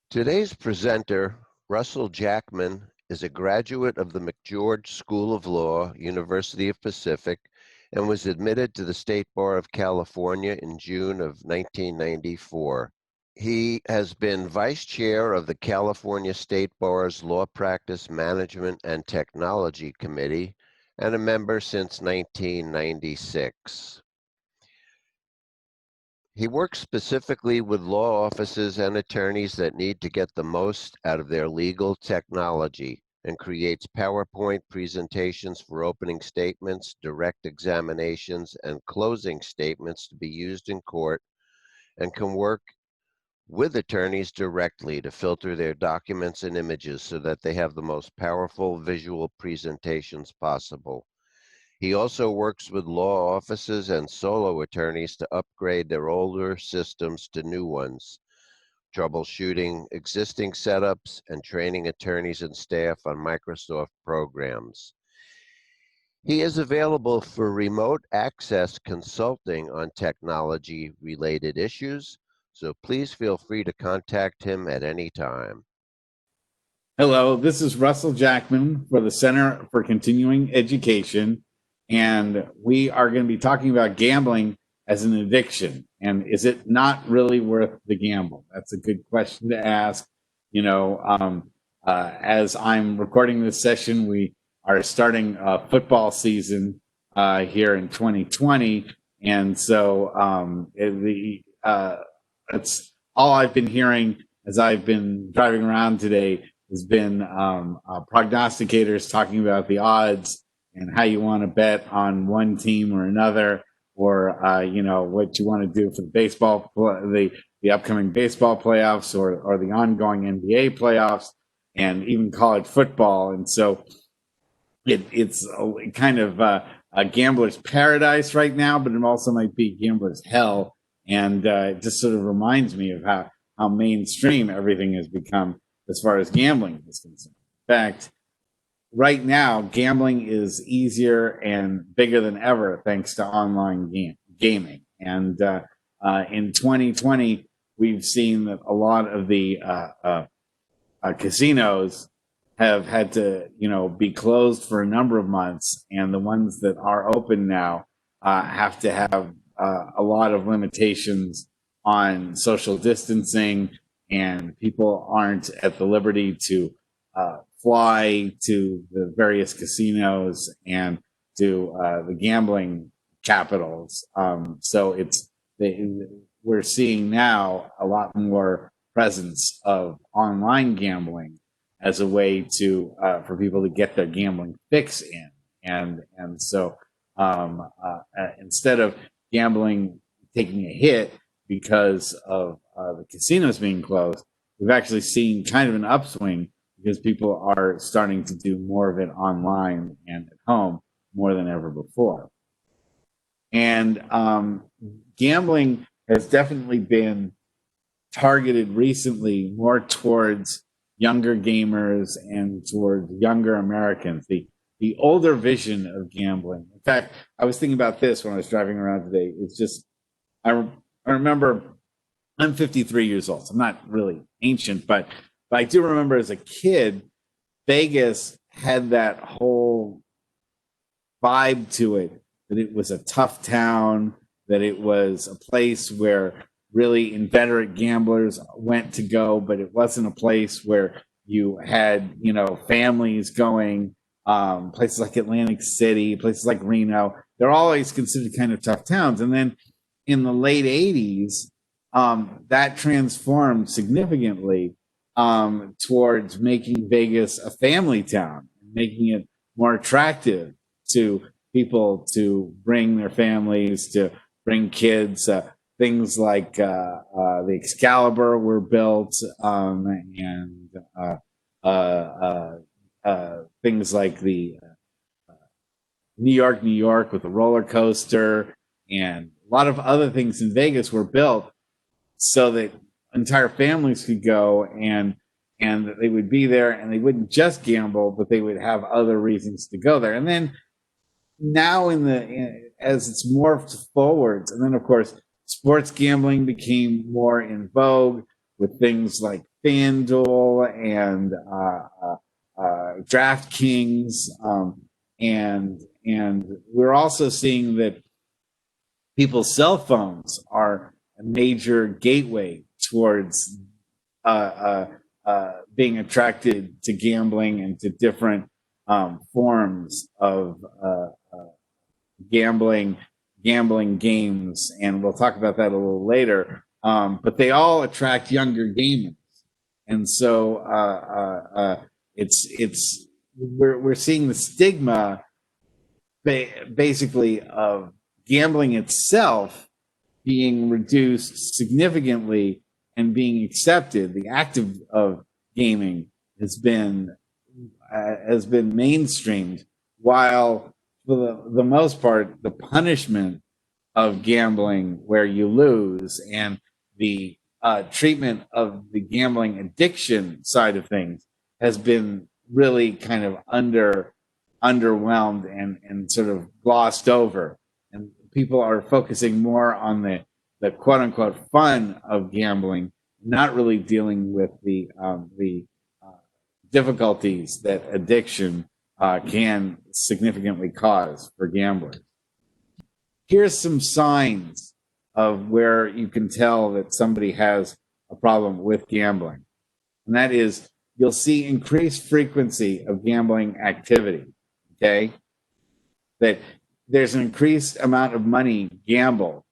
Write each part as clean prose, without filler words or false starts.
Today's presenter, Russell Jackman, is a graduate of the McGeorge School of Law, University of Pacific, and was admitted to the State Bar of California in June of 1994. He has been vice chair of the California State Bar's Law Practice Management and Technology Committee and a member since 1996. He works specifically with law offices and attorneys that need to get the most out of their legal technology and creates PowerPoint presentations for opening statements, direct examinations, and closing statements to be used in court, and can work with attorneys directly to filter their documents and images so that they have the most powerful visual presentations possible. He also works with law offices and solo attorneys to upgrade their older systems to new ones, troubleshooting existing setups, and training attorneys and staff on Microsoft programs. He is available for remote access consulting on technology-related issues, so please feel free to contact him at any time. Hello, this is Russell Jackman for the Center for Continuing Education, and we are going to be talking about gambling as an addiction. And is it not really worth the gamble? That's a good question to ask. As I'm recording this session, we are starting football season here in 2020, and so that's all I've been hearing as I've been driving around today has been prognosticators talking about the odds and how you want to bet on one team or another, or what you want to do for the upcoming baseball playoffs or the ongoing NBA playoffs and even college football. And so it's kind of a gambler's paradise right now, but it also might be gambler's hell. And it just sort of reminds me of how mainstream everything has become as far as gambling is concerned. In fact, right now, gambling is easier and bigger than ever thanks to online gaming. And in 2020, we've seen that a lot of the casinos have had to, be closed for a number of months, and the ones that are open now have to have a lot of limitations on social distancing, and people aren't at the liberty to fly to the various casinos and to the gambling capitals. So we're seeing now a lot more presence of online gambling as a way to for people to get their gambling fix in, and so instead of gambling taking a hit because of the casinos being closed, we've actually seen kind of an upswing because people are starting to do more of it online and at home more than ever before. And gambling has definitely been targeted recently more towards younger gamers and towards younger Americans. The older vision of gambling. In fact, I was thinking about this when I was driving around today. It's just, I remember, I'm 53 years old. So I'm not really ancient, but I do remember as a kid, Vegas had that whole vibe to it, that it was a tough town, that it was a place where really inveterate gamblers went to go, but it wasn't a place where you had, families going. Places like Atlantic City, places like Reno, they're always considered kind of tough towns. And then in the late 80s, that transformed significantly towards making Vegas a family town, making it more attractive to people to bring their families, to bring kids. Things like the Excalibur were built, and things like the New York with the roller coaster, and a lot of other things in Vegas were built so that entire families could go and they would be there, and they wouldn't just gamble, but they would have other reasons to go there. And then now as it's morphed forwards, and then of course sports gambling became more in vogue. with things like FanDuel and DraftKings, and we're also seeing that people's cell phones are a major gateway towards being attracted to gambling and to different forms of gambling games, and we'll talk about that a little later. But they all attract younger gamers, and so we're seeing the stigma basically of gambling itself being reduced significantly and being accepted. The act of gaming has been mainstreamed, while for the most part, the punishment of gambling where you lose and the treatment of the gambling addiction side of things has been really kind of underwhelmed and sort of glossed over. And people are focusing more on the quote unquote fun of gambling, not really dealing with the difficulties that addiction can significantly cause for gamblers. Here's some signs of where you can tell that somebody has a problem with gambling. And that is, you'll see increased frequency of gambling activity, okay? That there's an increased amount of money gambled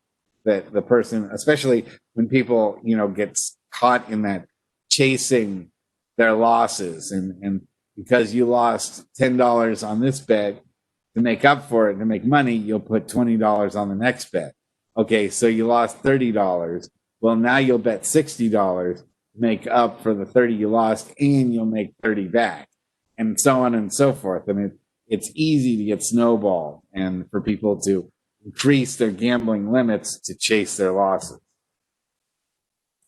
that the person, especially when people, get caught in that chasing their losses, and because you lost $10 on this bet, to make up for it, to make money, you'll put $20 on the next bet. Okay, so you lost $30. Well, now you'll bet $60 to make up for the 30 you lost, and you'll make 30 back, and so on and so forth. I mean, it's easy to get snowballed and for people to increase their gambling limits to chase their losses.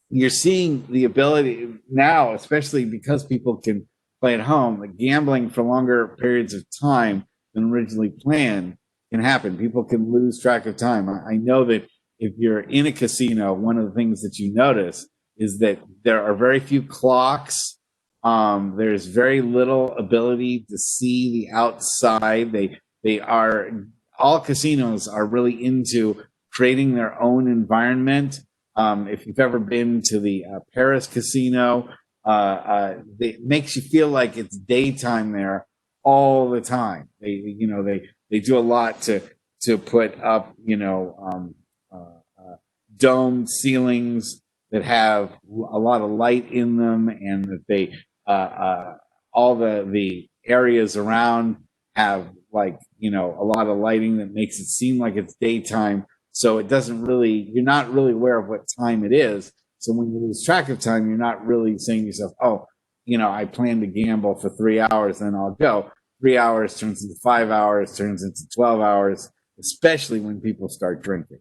You're seeing the ability now, especially because people can play at home, like gambling for longer periods of time than originally planned can happen. People can lose track of time. I know that if you're in a casino, one of the things that you notice is that there are very few clocks. There's very little ability to see the outside. All casinos are really into creating their own environment. If you've ever been to the Paris casino, it makes you feel like it's daytime there all the time. They do a lot to put up domed ceilings that have a lot of light in them, and that they all the areas around have a lot of lighting that makes it seem like it's daytime. So you're not really aware of what time it is. So when you lose track of time, you're not really saying to yourself, oh, I plan to gamble for 3 hours, then I'll go. 3 hours turns into 5 hours, turns into 12 hours, especially when people start drinking.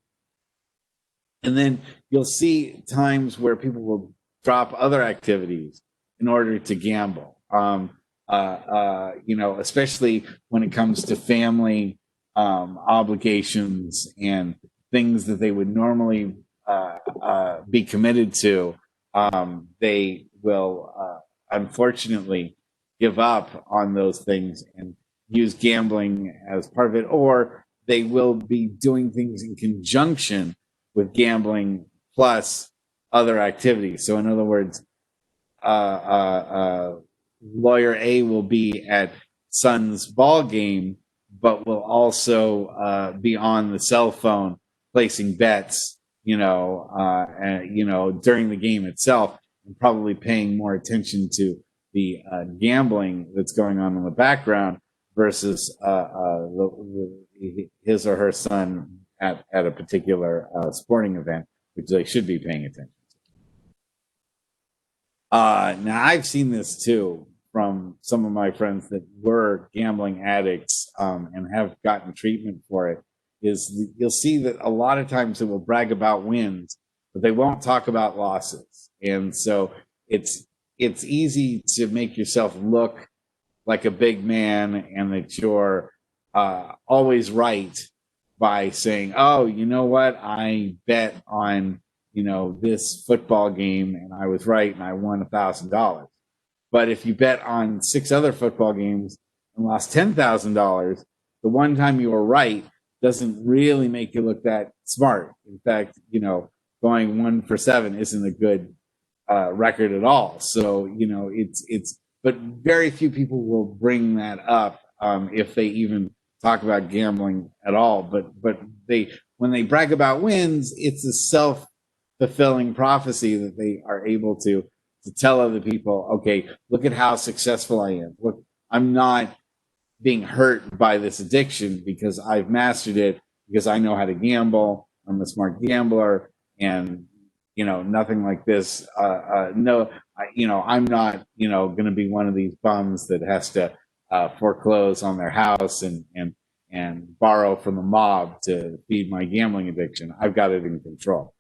And then you'll see times where people will drop other activities in order to gamble. Especially when it comes to family obligations and things that they would normally be committed to, they will unfortunately give up on those things and use gambling as part of it, or they will be doing things in conjunction with gambling plus other activities. So in other words, lawyer A will be at son's ball game, but will also be on the cell phone placing bets, during the game itself, and probably paying more attention to the gambling that's going on in the background versus his or her son at a particular sporting event, which they should be paying attention to. Now, I've seen this too from some of my friends that were gambling addicts and have gotten treatment for it. You'll see that a lot of times they will brag about wins, but they won't talk about losses. And so it's easy to make yourself look like a big man and that you're always right by saying, oh, you know what? I bet on, this football game and I was right and I won $1,000. But if you bet on 6 other football games and lost $10,000, the one time you were right doesn't really make you look that smart. In fact, going 1 for 7 isn't a good record at all. So but very few people will bring that up if they even talk about gambling at all. But when they brag about wins, it's a self-fulfilling prophecy that they are able to tell other people, okay, look at how successful I am. Look, I'm not being hurt by this addiction because I've mastered it, because I know how to gamble. I'm a smart gambler, and nothing like this. No, I'm not going to be one of these bums that has to foreclose on their house and borrow from the mob to feed my gambling addiction. I've got it in control.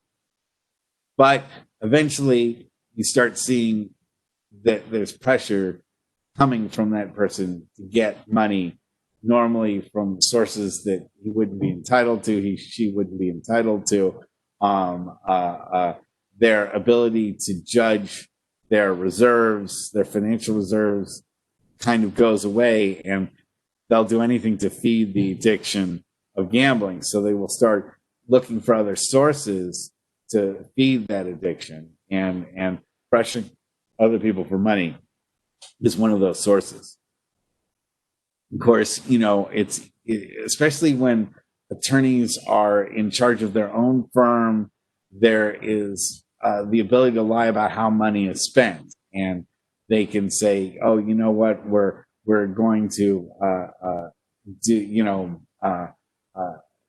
But eventually, you start seeing that there's pressure coming from that person to get money, normally from sources that he wouldn't be entitled to, she wouldn't be entitled to. Their ability to judge their reserves, their financial reserves, kind of goes away, and they'll do anything to feed the addiction of gambling. So they will start looking for other sources to feed that addiction, and pressuring other people for money is one of those sources. Of course, especially when attorneys are in charge of their own firm, there is the ability to lie about how money is spent, and they can say, "Oh, you know what? We're going to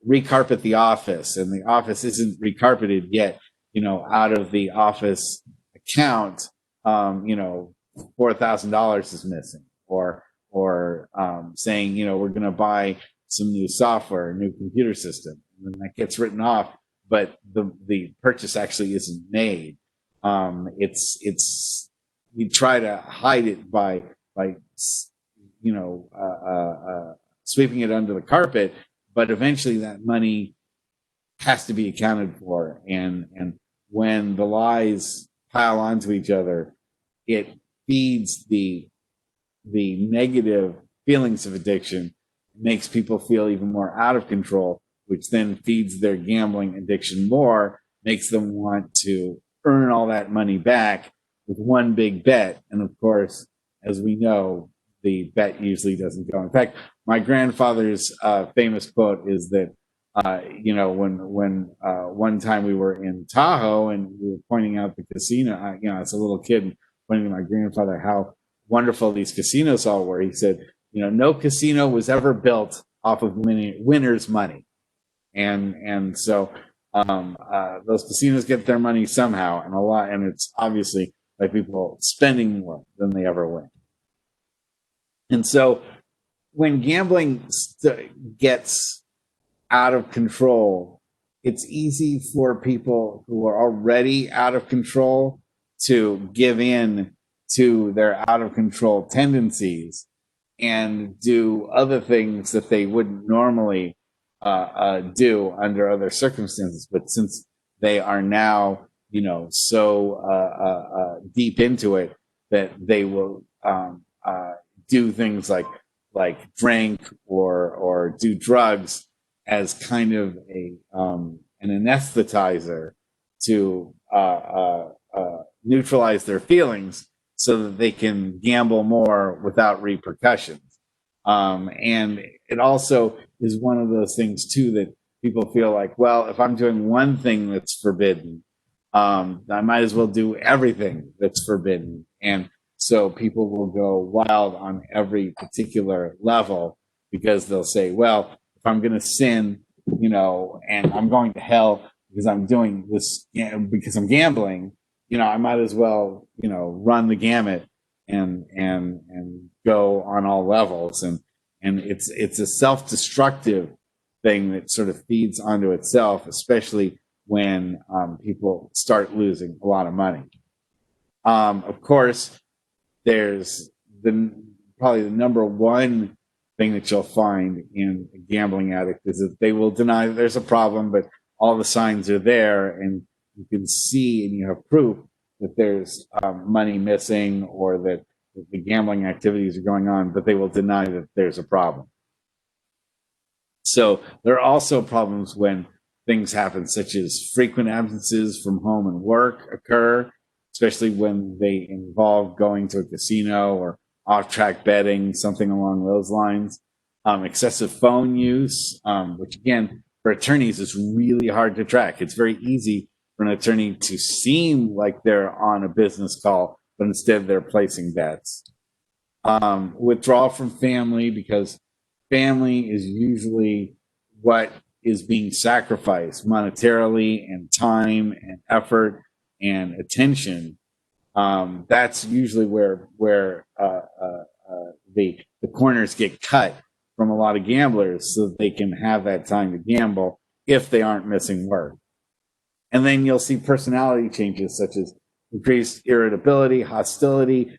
recarpet the office, and the office isn't recarpeted yet. Out of the office account, $4,000 is missing, or saying, we're going to buy some new software, a new computer system, and then that gets written off, but the purchase actually isn't made. It's you try to hide it by sweeping it under the carpet, but eventually that money has to be accounted for, and when the lies pile onto each other, it feeds the negative feelings of addiction, makes people feel even more out of control, which then feeds their gambling addiction more, makes them want to earn all that money back with one big bet. And of course, as we know, the bet usually doesn't go. In fact, my grandfather's famous quote is that, when one time we were in Tahoe and we were pointing out the casino, as a little kid, pointing to my grandfather how wonderful these casinos all were. He said, no casino was ever built off of winners' money. And so those casinos get their money somehow, and a lot, and it's obviously by people spending more than they ever win. And so when gambling gets out of control, it's easy for people who are already out of control to give in to their out of control tendencies and do other things that they wouldn't normally do under other circumstances. But since they are now, so deep into it, that they will do things like drink or do drugs as kind of an anesthetizer to neutralize their feelings, so that they can gamble more without repercussions. And it also is one of those things too that people feel like, well, if I'm doing one thing that's forbidden, I might as well do everything that's forbidden. And so people will go wild on every particular level, because they'll say, well, if I'm going to sin, and I'm going to hell because I'm doing this, because I'm gambling, I might as well, run the gamut and go on all levels. And it's a self-destructive thing that sort of feeds onto itself, especially when people start losing a lot of money. Of course, there's probably the number one thing that you'll find in a gambling addict is that they will deny that there's a problem, but all the signs are there, and you can see and you have proof that there's money missing or that the gambling activities are going on, but they will deny that there's a problem. So there are also problems when things happen, such as frequent absences from home and work occur, especially when they involve going to a casino or off-track betting, something along those lines. Excessive phone use, which again, for attorneys is really hard to track. It's very easy for an attorney to seem like they're on a business call, but instead they're placing bets. Withdrawal from family, because family is usually what is being sacrificed monetarily and time and effort and attention. That's usually where the corners get cut from a lot of gamblers so that they can have that time to gamble if they aren't missing work. And then you'll see personality changes such as increased irritability, hostility.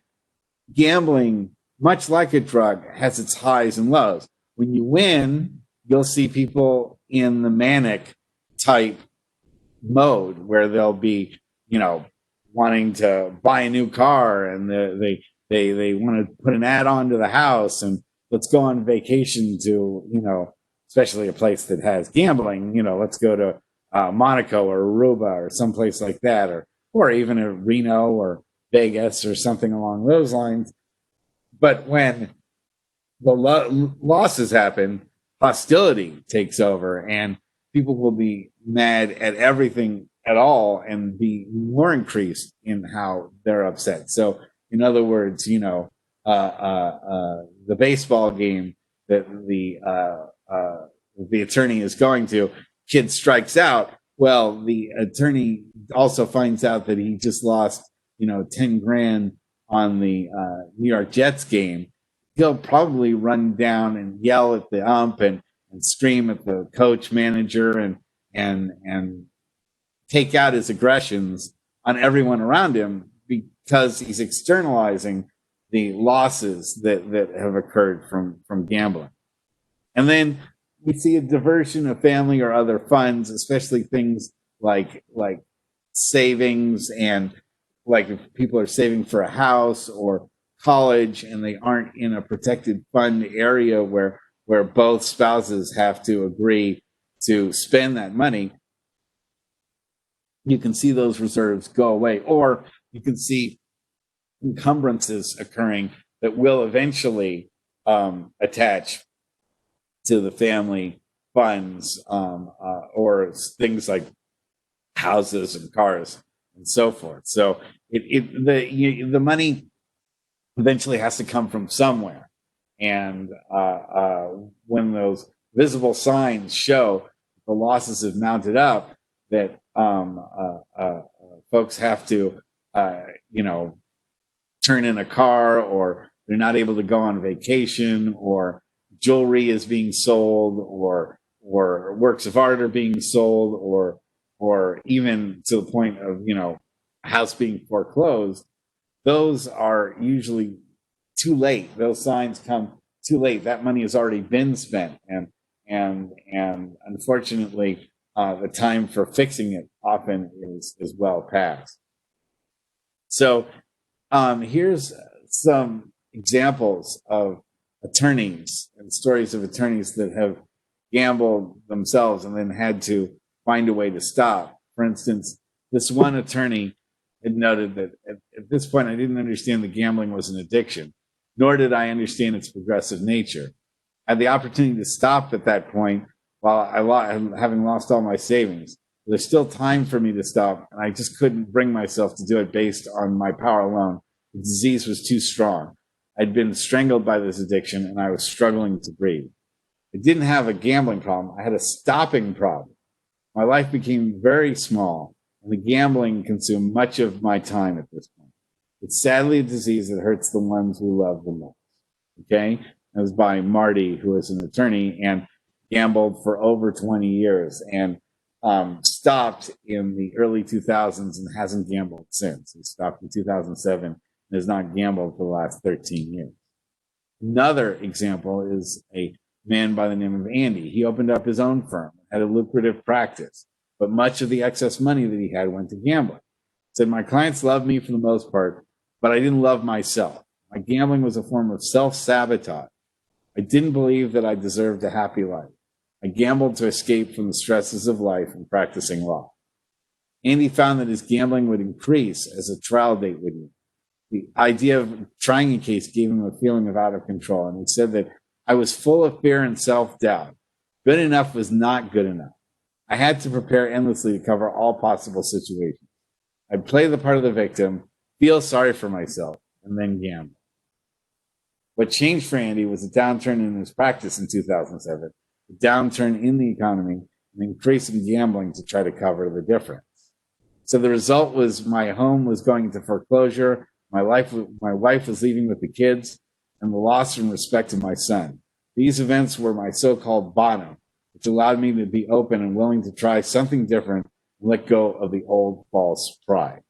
Gambling, much like a drug, has its highs and lows. When you win, you'll see people in the manic type mode where they'll be, wanting to buy a new car, and they want to put an ad on to the house, and let's go on vacation to, especially a place that has gambling, let's go to Monaco or Aruba or someplace like that, or even a Reno or Vegas or something along those lines. But when the losses happen, hostility takes over, and people will be mad at everything at all and be more increased in how they're upset. So, in other words, the baseball game that the attorney is going to, kid strikes out. Well, the attorney also finds out that he just lost, 10 grand on the New York Jets game. He'll probably run down and yell at the ump and scream at the coach, manager, and take out his aggressions on everyone around him because he's externalizing the losses that have occurred from gambling. And then we see a diversion of family or other funds, especially things like savings, and like if people are saving for a house or college and they aren't in a protected fund area where both spouses have to agree to spend that money, you can see those reserves go away, or you can see encumbrances occurring that will eventually attach to the family funds, or things like houses and cars and so forth. So the money eventually has to come from somewhere, and when those visible signs show the losses have mounted up, that folks have to turn in a car, or they're not able to go on vacation, or jewelry is being sold, or works of art are being sold, or even to the point of a house being foreclosed. Those are usually too late. Those signs come too late. That money has already been spent, and unfortunately, the time for fixing it often is well past. So here's some examples of attorneys and stories of attorneys that have gambled themselves and then had to find a way to stop. For instance, this one attorney had noted that at this point, I didn't understand that gambling was an addiction, nor did I understand its progressive nature. I had the opportunity to stop at that point while having lost all my savings. There's still time for me to stop, and I just couldn't bring myself to do it based on my power alone. The disease was too strong. I'd been strangled by this addiction, and I was struggling to breathe. I didn't have a gambling problem. I had a stopping problem. My life became very small, and the gambling consumed much of my time at this point. It's sadly a disease that hurts the ones we love the most. Okay? That was by Marty, who is an attorney and gambled for over 20 years and stopped in the early 2000s and hasn't gambled since. He stopped in 2007 and has not gambled for the last 13 years. Another example is a man by the name of Andy. He opened up his own firm, had a lucrative practice. but much of the excess money that he had went to gambling. He said, my clients loved me for the most part, but I didn't love myself. My gambling was a form of self-sabotage. I didn't believe that I deserved a happy life. I gambled to escape from the stresses of life and practicing law. Andy found that his gambling would increase as a trial date would near. The idea of trying a case gave him a feeling of out of control. And he said that I was full of fear and self-doubt. Good enough was not good enough. I had to prepare endlessly to cover all possible situations. I'd play the part of the victim, feel sorry for myself, and then gamble. What changed for Andy was a downturn in his practice in 2007, a downturn in the economy, and an increase in gambling to try to cover the difference. So the result was my home was going into foreclosure, my wife was leaving with the kids, and the loss in respect of my son. These events were my so-called bottom, which allowed me to be open and willing to try something different and let go of the old false pride.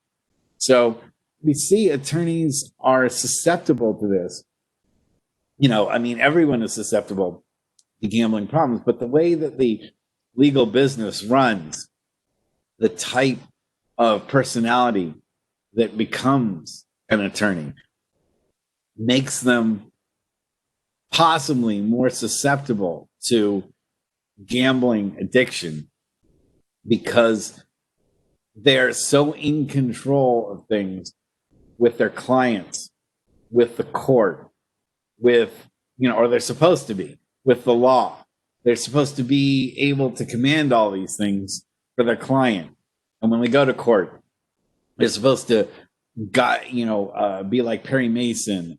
So we see attorneys are susceptible to this. Everyone is susceptible to gambling problems, but the way that the legal business runs, the type of personality that becomes an attorney makes them possibly more susceptible to gambling addiction because they're so in control of things with their clients, with the court, or they're supposed to be, with the law. They're supposed to be able to command all these things for their client. And when we go to court, they're supposed to be like Perry Mason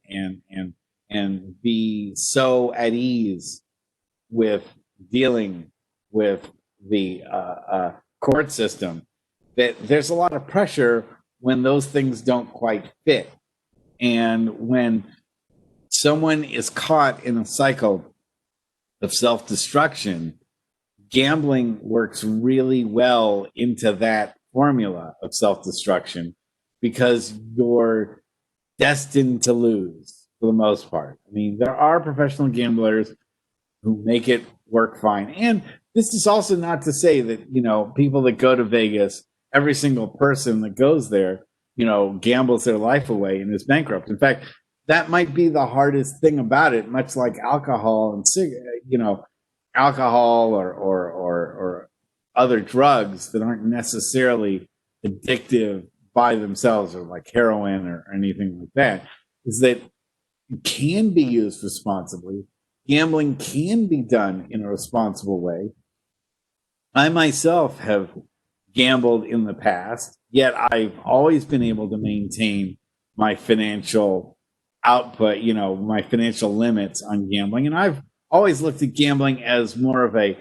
and be so at ease with dealing with the court system that there's a lot of pressure when those things don't quite fit. And when someone is caught in a cycle of self-destruction, gambling works really well into that formula of self-destruction because you're destined to lose for the most part. I mean, there are professional gamblers who make it work fine. And this is also not to say that, people that go to Vegas, every single person that goes there, gambles their life away and is bankrupt. In fact, that might be the hardest thing about it, much like alcohol and alcohol or other drugs that aren't necessarily addictive by themselves, or like heroin or anything like that, is that it can be used responsibly. Gambling can be done in a responsible way. I myself have gambled in the past, yet I've always been able to maintain my financial output, my financial limits on gambling. And I've always looked at gambling as more of a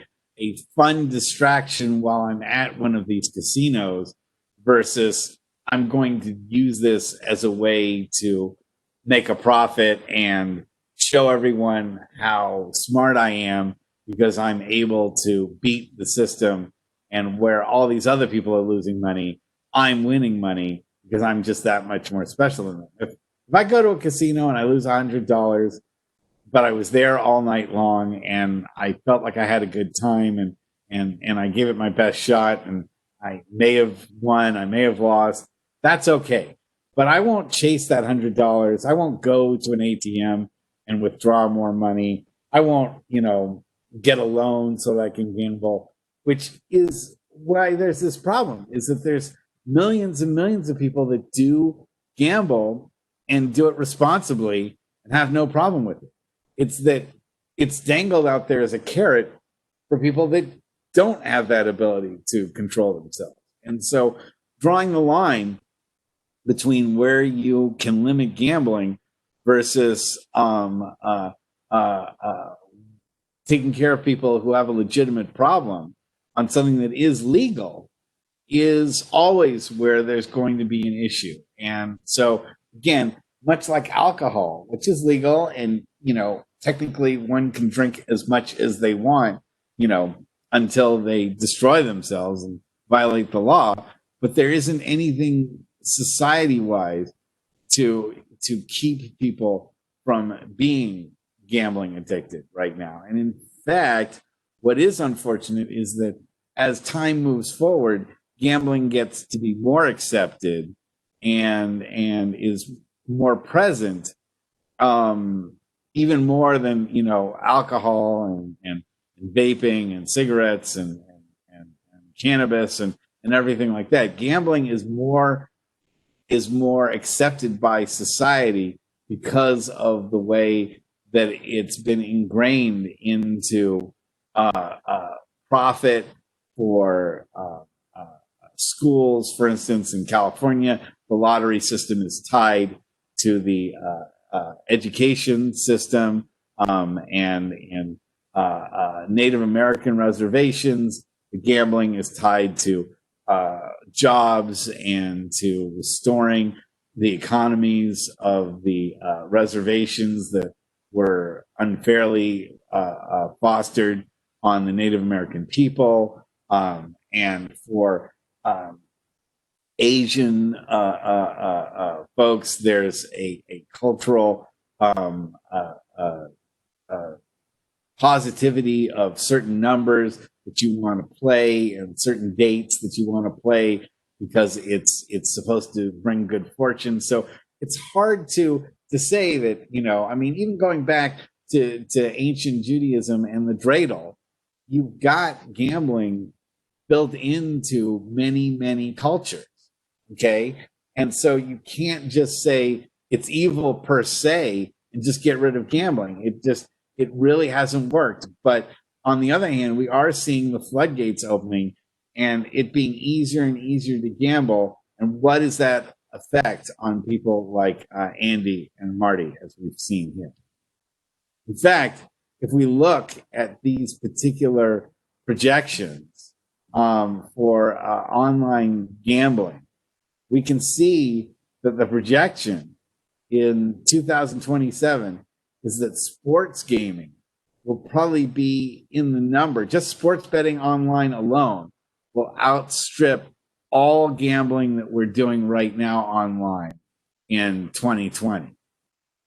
fun distraction while I'm at one of these casinos versus I'm going to use this as a way to make a profit and show everyone how smart I am because I'm able to beat the system, and where all these other people are losing money, I'm winning money because I'm just that much more special than them. If I go to a casino and I lose $100, but I was there all night long and I felt like I had a good time and I gave it my best shot, and I may have won, I may have lost, that's okay. But I won't chase that $100. I won't go to an ATM and withdraw more money. I won't, get a loan so that I can gamble, which is why there's this problem, is that there's millions and millions of people that do gamble and do it responsibly and have no problem with it. It's that it's dangled out there as a carrot for people that don't have that ability to control themselves. And so drawing the line between where you can limit gambling versus taking care of people who have a legitimate problem on something that is legal is always where there's going to be an issue. And so, again, much like alcohol, which is legal and, technically one can drink as much as they want, until they destroy themselves and violate the law. But there isn't anything society-wise to keep people from being gambling addicted right now. And in fact, what is unfortunate is that as time moves forward, gambling gets to be more accepted and is more present, even more than alcohol and vaping and cigarettes and cannabis and everything like that. Gambling is more accepted by society because of the way that it's been ingrained into profit for schools. For instance, in California, the lottery system is tied to the education system, and Native American reservations. The gambling is tied to jobs and to restoring the economies of the reservations that were unfairly fostered on the Native American people, and for Asian folks, there's a cultural positivity of certain numbers that you want to play and certain dates that you want to play because it's supposed to bring good fortune. So it's hard to say that, I mean, even going back to ancient Judaism and the dreidel, you've got gambling built into many cultures. Okay. And so you can't just say it's evil per se and just get rid of gambling. It really hasn't worked. But on the other hand, we are seeing the floodgates opening and it being easier and easier to gamble. And what is that effect on people like Andy and Marty, as we've seen here? In fact, if we look at these particular projections for online gambling, we can see that the projection in 2027 is that sports gaming will probably be in the number, just sports betting online alone will outstrip all gambling that we're doing right now online in 2020.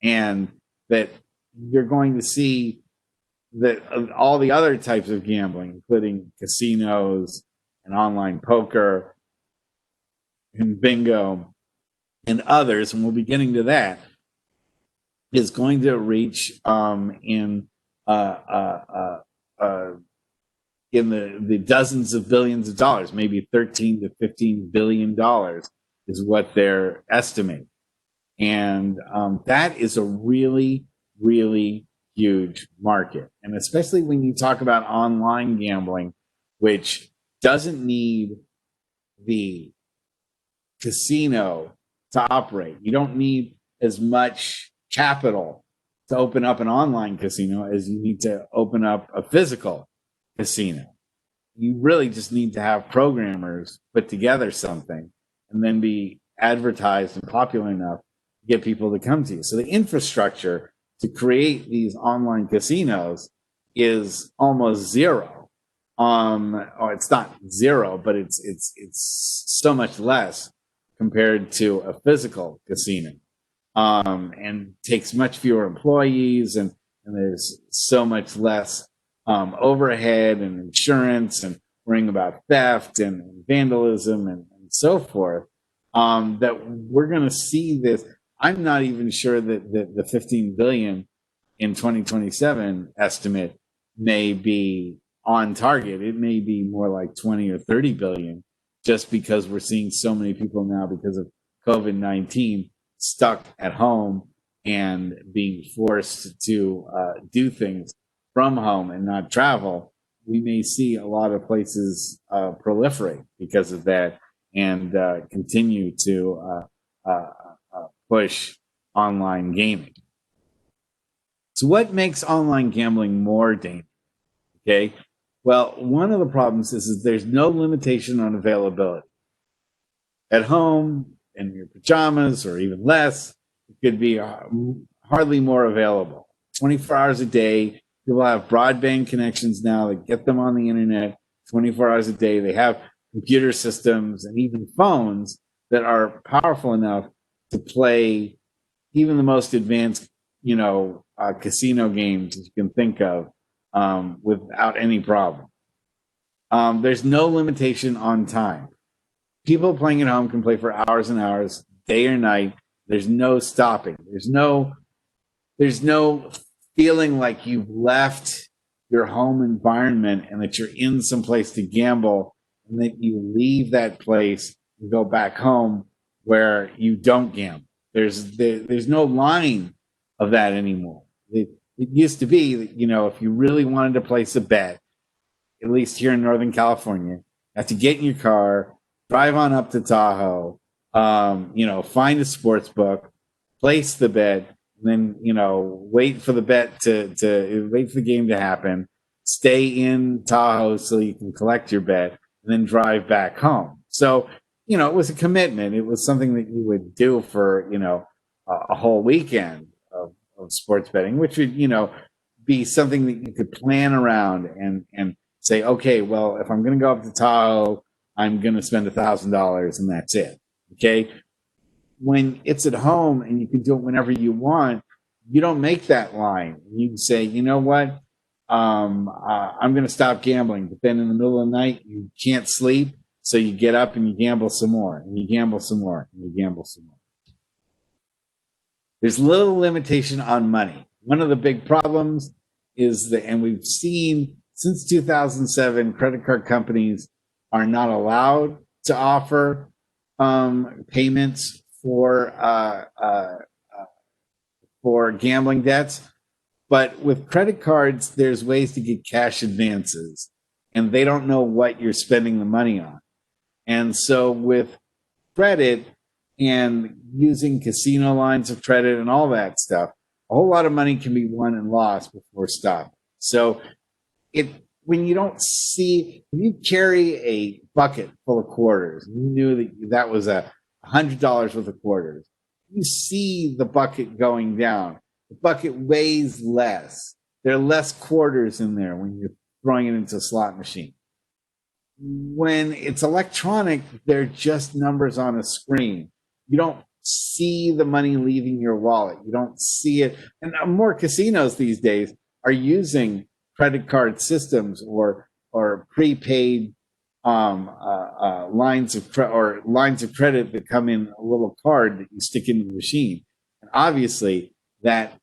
And that you're going to see that all the other types of gambling, including casinos and online poker and bingo and others, and we'll be getting to that, is going to reach in the dozens of billions of dollars, maybe 13 to 15 billion dollars is what they're estimating. And that is a really, really huge market. And especially when you talk about online gambling, which doesn't need the casino to operate. You don't need as much capital to open up an online casino as you need to open up a physical casino. You really just need to have programmers put together something and then be advertised and popular enough to get people to come to you. So the infrastructure to create these online casinos is almost zero. Or it's not zero, but it's so much less compared to a physical casino, and takes much fewer employees, and there's so much less overhead and insurance and worrying about theft and vandalism and so forth, that we're going to see this. I'm not even sure that the 15 billion in 2027 estimate may be on target. It may be more like 20 or 30 billion, just because we're seeing so many people now, because of COVID-19, stuck at home and being forced to do things from home and not travel. We may see a lot of places proliferate because of that, and continue to push online gaming. So what makes online gambling more dangerous? Okay. Well, one of the problems is there's no limitation on availability. At home, in your pajamas, or even less, it could be hardly more available. 24 hours a day. People have broadband connections now that get them on the internet 24 hours a day. They have computer systems and even phones that are powerful enough to play even the most advanced, casino games that you can think of, without any problem. There's no limitation on time. People playing at home can play for hours and hours, day or night. There's no stopping. There's no feeling like you've left your home environment and that you're in some place to gamble and that you leave that place and go back home where you don't gamble. There's no line of that anymore. It used to be that, if you really wanted to place a bet, at least here in Northern California, you have to get in your car, drive on up to Tahoe, find a sports book, place the bet, and then, wait for the bet to wait for the game to happen, stay in Tahoe so you can collect your bet, and then drive back home. So, it was a commitment. It was something that you would do for, a whole weekend of sports betting, which would, be something that you could plan around and say, okay, well, if I'm going to go up to Tahoe, I'm going to spend $1,000 and that's it. Okay. When it's at home and you can do it whenever you want, you don't make that line. You can say, you know what? I'm going to stop gambling. But then in the middle of the night, you can't sleep. So you get up and you gamble some more and you gamble some more and you gamble some more. There's little limitation on money. One of the big problems is that, and we've seen since 2007, credit card companies are not allowed to offer payments for gambling debts. But with credit cards, there's ways to get cash advances, and they don't know what you're spending the money on. And so with credit and using casino lines of credit and all that stuff, a whole lot of money can be won and lost before stopping. So when you don't see, if you carry a bucket full of quarters, you knew that was $100 worth of quarters, you see the bucket going down. The bucket weighs less. There are less quarters in there when you're throwing it into a slot machine. When it's electronic, they're just numbers on a screen. You don't see the money leaving your wallet. You don't see it. And more casinos these days are using credit card systems or prepaid lines of credit that come in a little card that you stick into the machine. And obviously, that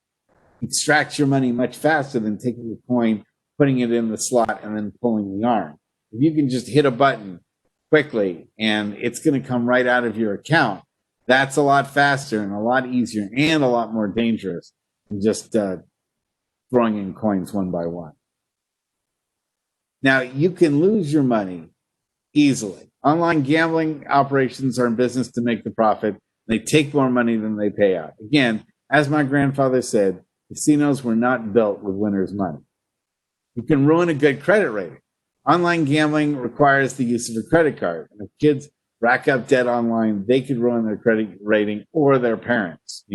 extracts your money much faster than taking the coin, putting it in the slot, and then pulling the arm. If you can just hit a button quickly and it's going to come right out of your account, that's a lot faster and a lot easier and a lot more dangerous than just throwing in coins one by one. Now, you can lose your money easily. Online gambling operations are in business to make the profit. They take more money than they pay out. Again, as my grandfather said, casinos were not built with winners' money. You can ruin a good credit rating. Online gambling requires the use of a credit card. And if kids rack up debt online, they could ruin their credit rating or their parents.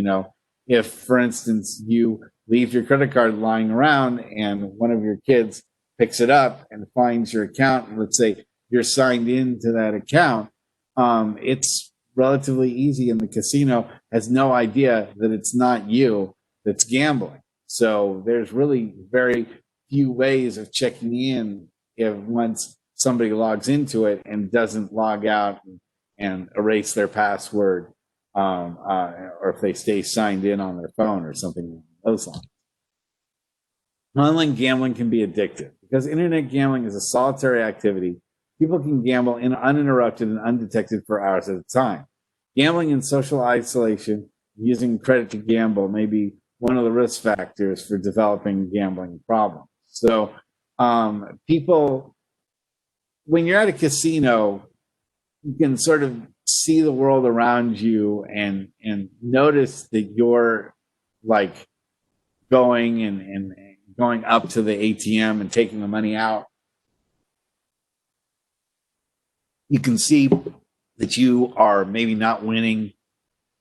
If, for instance, you leave your credit card lying around and one of your kids picks it up and finds your account, and let's say you're signed into that account, it's relatively easy, and the casino has no idea that it's not you that's gambling. So there's really very few ways of checking in if once somebody logs into it and doesn't log out and erase their password, or if they stay signed in on their phone or something along those lines. Online gambling can be addictive because internet gambling is a solitary activity. People can gamble uninterrupted and undetected for hours at a time. Gambling in social isolation, using credit to gamble, may be one of the risk factors for developing gambling problems. So, people, when you're at a casino, you can sort of see the world around you and notice that you're like going and going up to the ATM and taking the money out. You can see that you are maybe not winning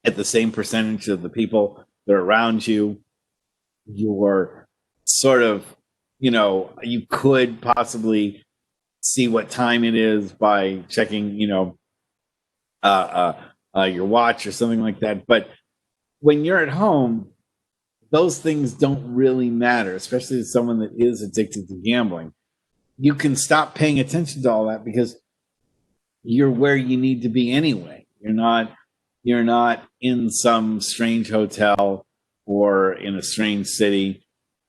at the same percentage of the people that are around you. You're sort of, you could possibly see what time it is by checking, your watch or something like that. But when you're at home, those things don't really matter, especially as someone that is addicted to gambling. you can stop paying attention to all that because you're where you need to be anyway. You're not in some strange hotel or in a strange city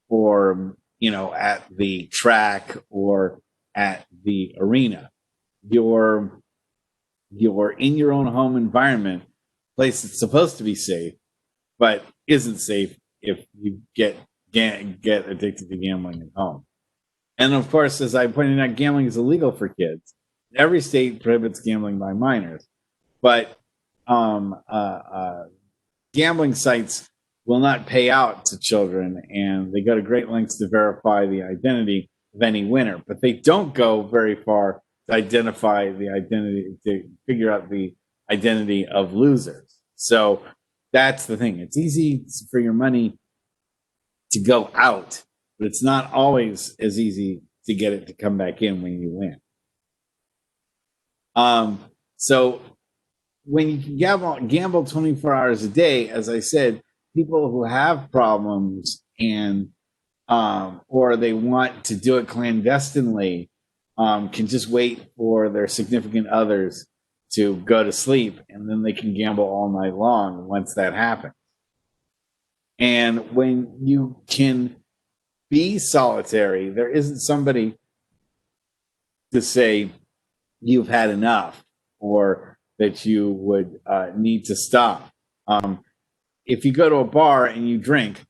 or at the track or at the arena. You're in your own home environment, place that's supposed to be safe, but isn't safe if you get addicted to gambling at home. And of course, as I pointed out, gambling is illegal for kids. Every state prohibits gambling by minors, but um, uh, uh, gambling sites will not pay out to children, and they go to great lengths to verify the identity of any winner. But they don't go very far to identify the identity, to figure out the identity of losers. So that's the thing. It's easy for your money to go out, but it's not always as easy to get it to come back in when you win. So when you can gamble 24 hours a day, as I said, people who have problems and or they want to do it clandestinely can just wait for their significant others to go to sleep, and then they can gamble all night long once that happens. And when you can be solitary, there isn't somebody to say you've had enough or that you would need to stop. If you go to a bar and you drink,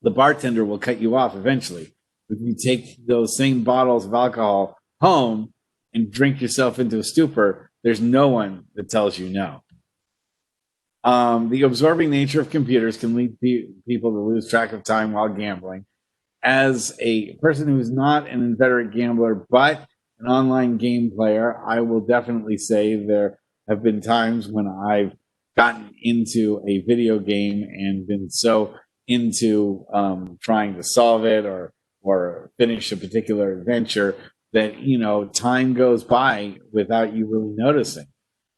the bartender will cut you off eventually. If you take those same bottles of alcohol home and drink yourself into a stupor, there's no one that tells you no. The absorbing nature of computers can lead people to lose track of time while gambling. As a person who's not an inveterate gambler, but an online game player, I will definitely say there have been times when I've gotten into a video game and been so into trying to solve it or finish a particular adventure that time goes by without you really noticing.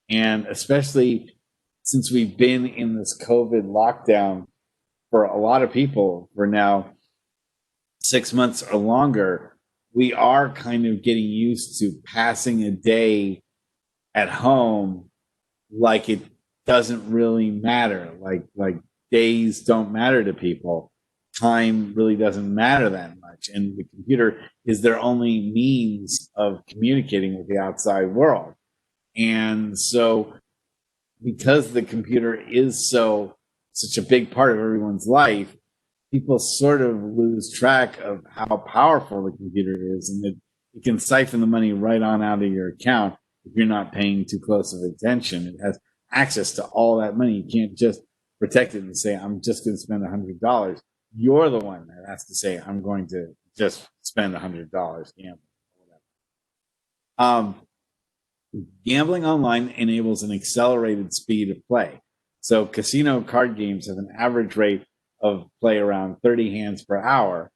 And especially since we've been in this COVID lockdown for a lot of people for now 6 months or longer, we are kind of getting used to passing a day at home like it doesn't really matter. Like days don't matter to people. Time really doesn't matter that much. And the computer is their only means of communicating with the outside world. And so because the computer is such a big part of everyone's life, people sort of lose track of how powerful the computer is, and that it can siphon the money right on out of your account if you're not paying too close of attention. It has access to all that money. You can't just protect it and say, I'm just going to spend $100. You're the one that has to say, I'm going to just spend $100 gambling. Gambling online enables an accelerated speed of play. So casino card games have an average rate of play around 30 hands per hour.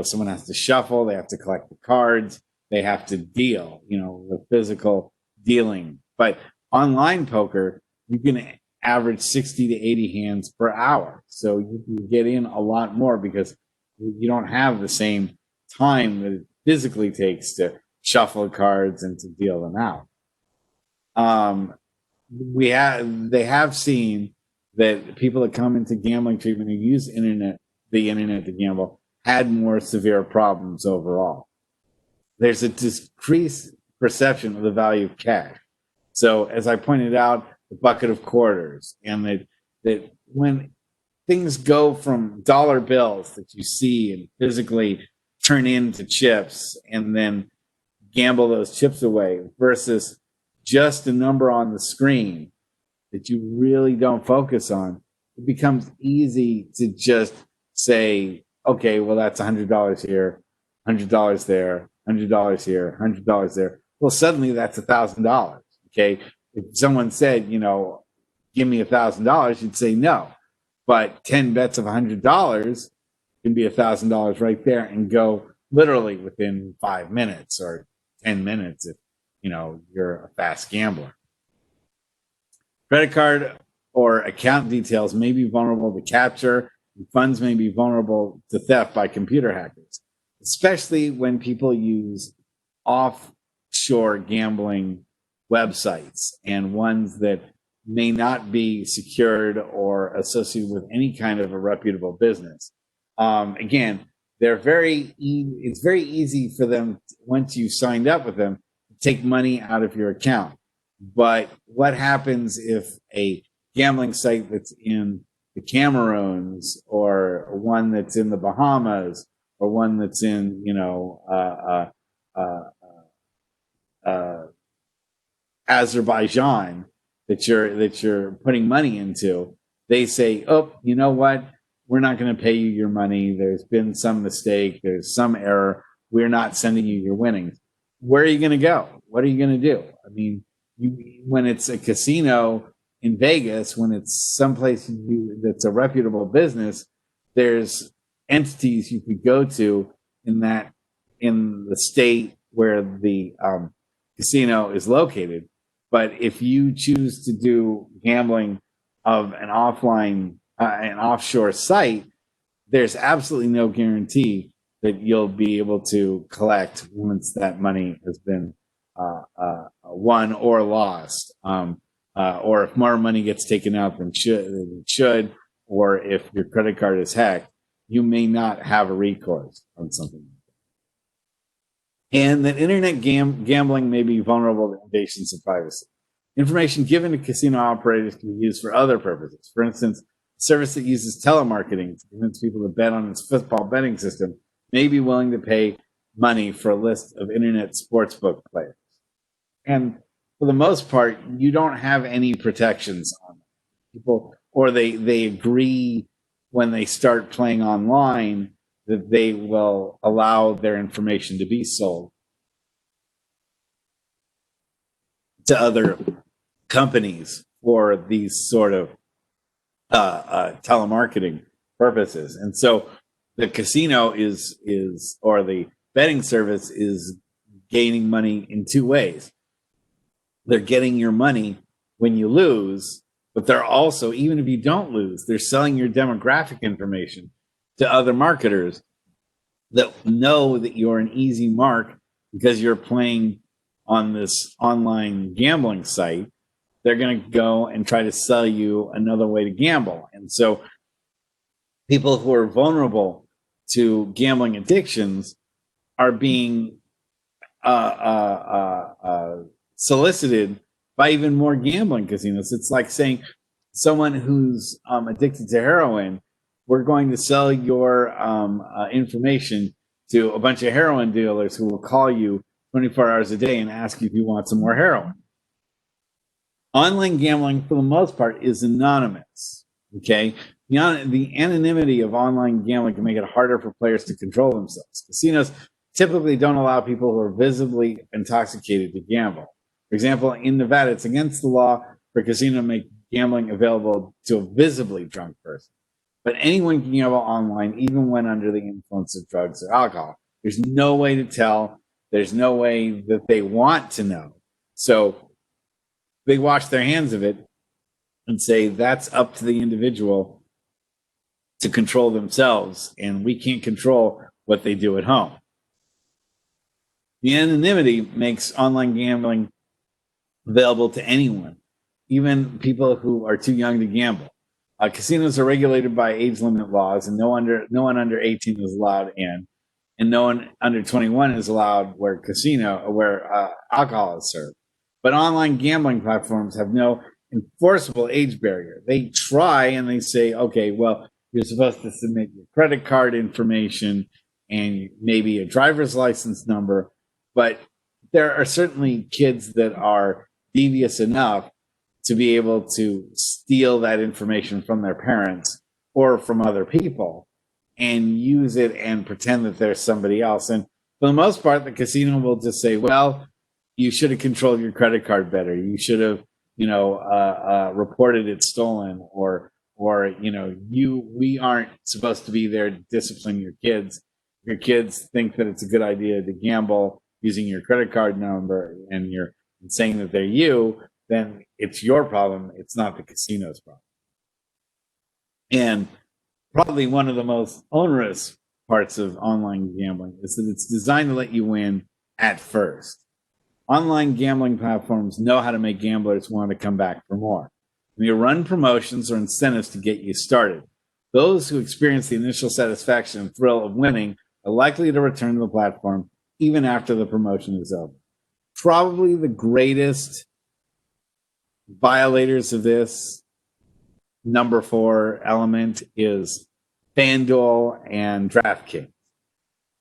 Someone has to shuffle, they have to collect the cards, they have to deal, the physical dealing. But online poker, you can average 60 to 80 hands per hour. So you get in a lot more because you don't have the same time that it physically takes to shuffle cards and to deal them out. They have seen that people that come into gambling treatment who use the internet to gamble had more severe problems overall. There's a decreased perception of the value of cash. So as I pointed out, the bucket of quarters, and that when things go from dollar bills that you see and physically turn into chips and then gamble those chips away versus just a number on the screen that you really don't focus on, it becomes easy to just say, okay, well, that's $100 here, $100 there, $100 here, $100 there. Well, suddenly that's $1,000. Okay. If someone said, give me $1,000, you'd say no. But 10 bets of $100 can be $1,000 right there and go literally within 5 minutes or 10 minutes if you're a fast gambler. Credit card or account details may be vulnerable to capture, and funds may be vulnerable to theft by computer hackers. especially when people use offshore gambling websites and ones that may not be secured or associated with any kind of a reputable business. Again, it's very easy for them, once you signed up with them, to take money out of your account. But what happens if a gambling site that's in the Cameroons, or one that's in the Bahamas, or one that's in, Azerbaijan, that you're putting money into, they say, oh, you know what? We're not going to pay you your money. There's been some mistake. There's some error. We're not sending you your winnings. Where are you going to go? What are you going to do? I mean, when it's a casino in Vegas, when it's someplace that's a reputable business, there's entities you could go to in the state where the casino is located. But if you choose to do gambling of an offshore site, there's absolutely no guarantee that you'll be able to collect once that money has been won or lost, or if more money gets taken out than it should, or if your credit card is hacked, you may not have a recourse on something. And that internet gambling may be vulnerable to invasions of privacy. Information given to casino operators can be used for other purposes. For instance, a service that uses telemarketing to convince people to bet on its football betting system may be willing to pay money for a list of internet sportsbook players. And for the most part, you don't have any protections on people, or they agree when they start playing online that they will allow their information to be sold to other companies for these sort of telemarketing purposes. And so the casino or the betting service is gaining money in two ways. They're getting your money when you lose, but they're also, even if you don't lose, they're selling your demographic information to other marketers that know that you're an easy mark because you're playing on this online gambling site. They're going to go and try to sell you another way to gamble. And so people who are vulnerable to gambling addictions are being solicited by even more gambling casinos. It's like saying someone who's addicted to heroin, we're going to sell your information to a bunch of heroin dealers who will call you 24 hours a day and ask you if you want some more heroin. Online gambling, for the most part, is anonymous. Okay, the anonymity of online gambling can make it harder for players to control themselves. Casinos typically don't allow people who are visibly intoxicated to gamble. For example, in Nevada, it's against the law for a casino to make gambling available to a visibly drunk person. But anyone can gamble online, even when under the influence of drugs or alcohol. There's no way to tell. There's no way that they want to know. So they wash their hands of it and say that's up to the individual to control themselves, and we can't control what they do at home. The anonymity makes online gambling available to anyone, even people who are too young to gamble. Casinos are regulated by age limit laws, and no one under 18 is allowed in, and no one under 21 is allowed where alcohol is served. But online gambling platforms have no enforceable age barrier. They try and they say, okay, well, you're supposed to submit your credit card information and maybe a driver's license number, but there are certainly kids that are devious enough to be able to steal that information from their parents or from other people and use it and pretend that there's somebody else. And for the most part, the casino will just say, well, you should have controlled your credit card better. You should have, reported it stolen, or we aren't supposed to be there to discipline your kids. Your kids think that it's a good idea to gamble using your credit card number and you're saying that they're you, then it's your problem. It's not the casino's problem. And probably one of the most onerous parts of online gambling is that it's designed to let you win at first. Online gambling platforms know how to make gamblers want to come back for more. And you run promotions or incentives to get you started. Those who experience the initial satisfaction and thrill of winning are likely to return to the platform even after the promotion is over. Probably the greatest violators of this number 4 element is FanDuel and DraftKings.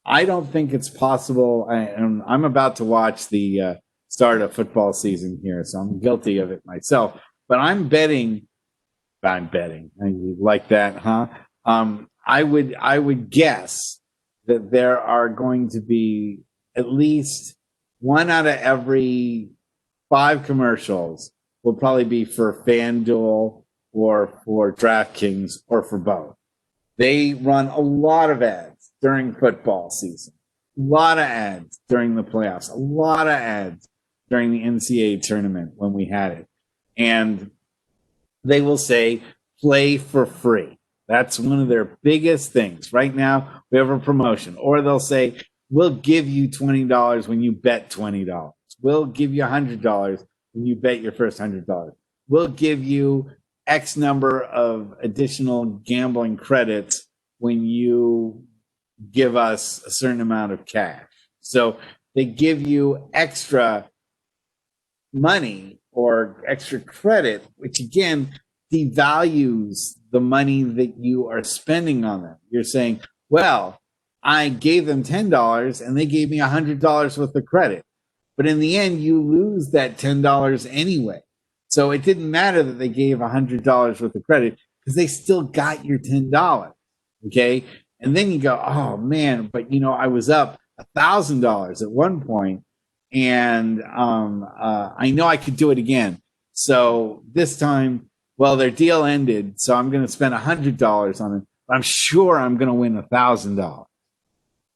I don't think it's possible. I'm about to watch the start of football season here, so I'm guilty of it myself. But I'm betting. You like that, huh? I would guess that there are going to be at least 1 out of every 5 commercials will probably be for FanDuel or for DraftKings or for both. They run a lot of ads during football season, a lot of ads during the playoffs, a lot of ads during the NCAA tournament when we had it. And they will say, play for free. That's one of their biggest things. Right now, we have a promotion. Or they'll say, we'll give you $20 when you bet $20. We'll give you $100 when you bet your first $100. We'll give you X number of additional gambling credits when you give us a certain amount of cash. So they give you extra money or extra credit, which again devalues the money that you are spending on them. You're saying, well, I gave them $10 and they gave me $100 worth of credit. But in the end, you lose that $10 anyway. So it didn't matter that they gave $100 worth of credit because they still got your $10. Okay. And then you go, oh man, but I was up $1,000 at one point, and I know I could do it again. So this time, well, their deal ended, so I'm going to spend $100 on it. But I'm sure I'm going to win $1,000.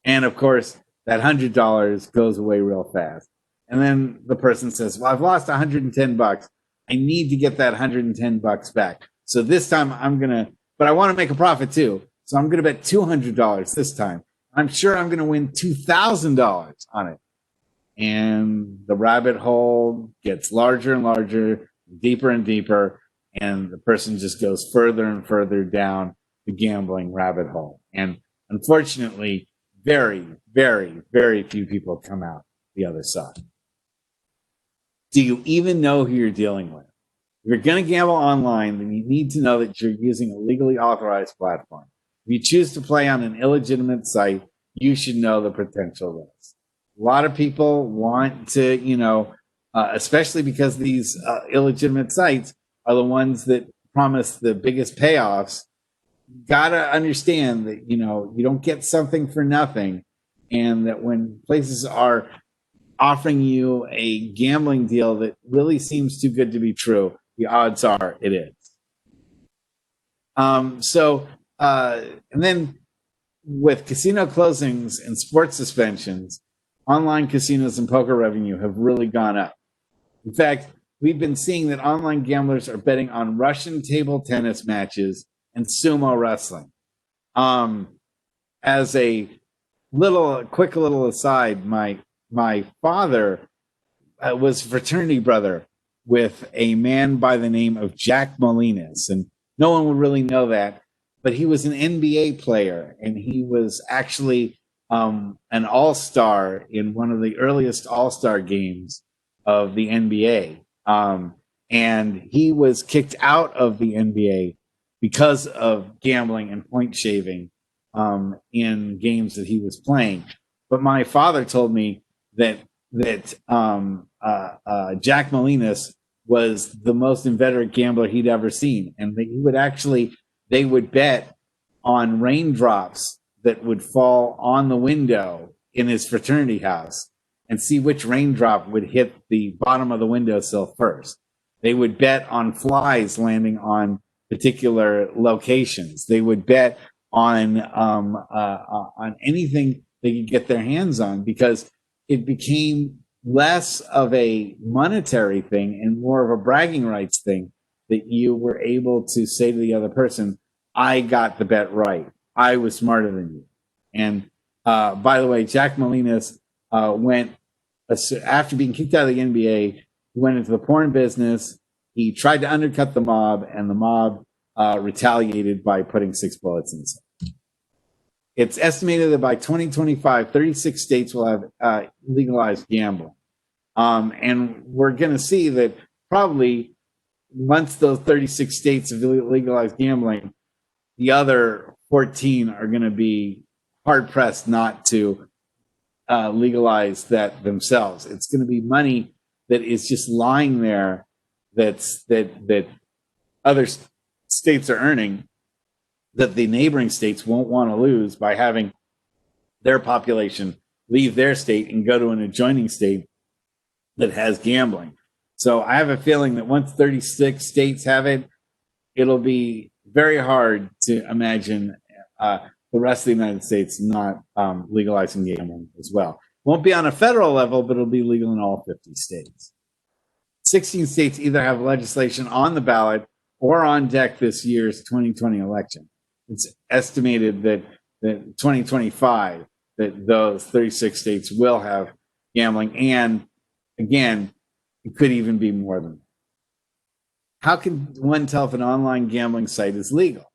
And of course, that $100 goes away real fast. And then the person says, well, I've lost $110. I need to get that $110 back. So this time but I want to make a profit too. So I'm going to bet $200 this time. I'm sure I'm going to win $2,000 on it. And the rabbit hole gets larger and larger, deeper and deeper. And the person just goes further and further down the gambling rabbit hole. And unfortunately, very, very, very few people come out the other side. Do you even know who you're dealing with? If you're going to gamble online, then you need to know that you're using a legally authorized platform. If you choose to play on an illegitimate site, you should know the potential risks. A lot of people want to, especially because these illegitimate sites are the ones that promise the biggest payoffs. Got to understand that, you don't get something for nothing, and that when places are offering you a gambling deal that really seems too good to be true, the odds are it is. And then with casino closings and sports suspensions, online casinos and poker revenue have really gone up. In fact, we've been seeing that online gamblers are betting on Russian table tennis matches and sumo wrestling. As a quick little aside, my father was fraternity brother with a man by the name of Jack Molinas, and no one would really know that, but he was an NBA player, and he was actually an all-star in one of the earliest all-star games of the NBA. And he was kicked out of the NBA because of gambling and point shaving in games that he was playing. But my father told me that Jack Molinas was the most inveterate gambler he'd ever seen, and they would bet on raindrops that would fall on the window in his fraternity house and see which raindrop would hit the bottom of the windowsill first. They would bet on flies landing on particular locations. They would bet on anything they could get their hands on, because it became less of a monetary thing and more of a bragging rights thing, that you were able to say to the other person, I got the bet right. I was smarter than you. And by the way, Jack Molinas went after being kicked out of the NBA. He went into the porn business. He tried to undercut the mob, and the mob retaliated by putting 6 bullets in his head. It's estimated that by 2025, 36 states will have legalized gambling. And we're going to see that probably once those 36 states have legalized gambling, the other 14 are going to be hard pressed not to legalize that themselves. It's going to be money that is just lying there that other states are earning, that the neighboring states won't want to lose by having their population leave their state and go to an adjoining state that has gambling. So I have a feeling that once 36 states have it, it'll be very hard to imagine the rest of the United States not legalizing gambling as well. Won't be on a federal level, but it'll be legal in all 50 states. 16 states either have legislation on the ballot or on deck this year's 2020 election. It's estimated that 2025, that those 36 states will have gambling. And again, it could even be more than that. How can one tell if an online gambling site is legal?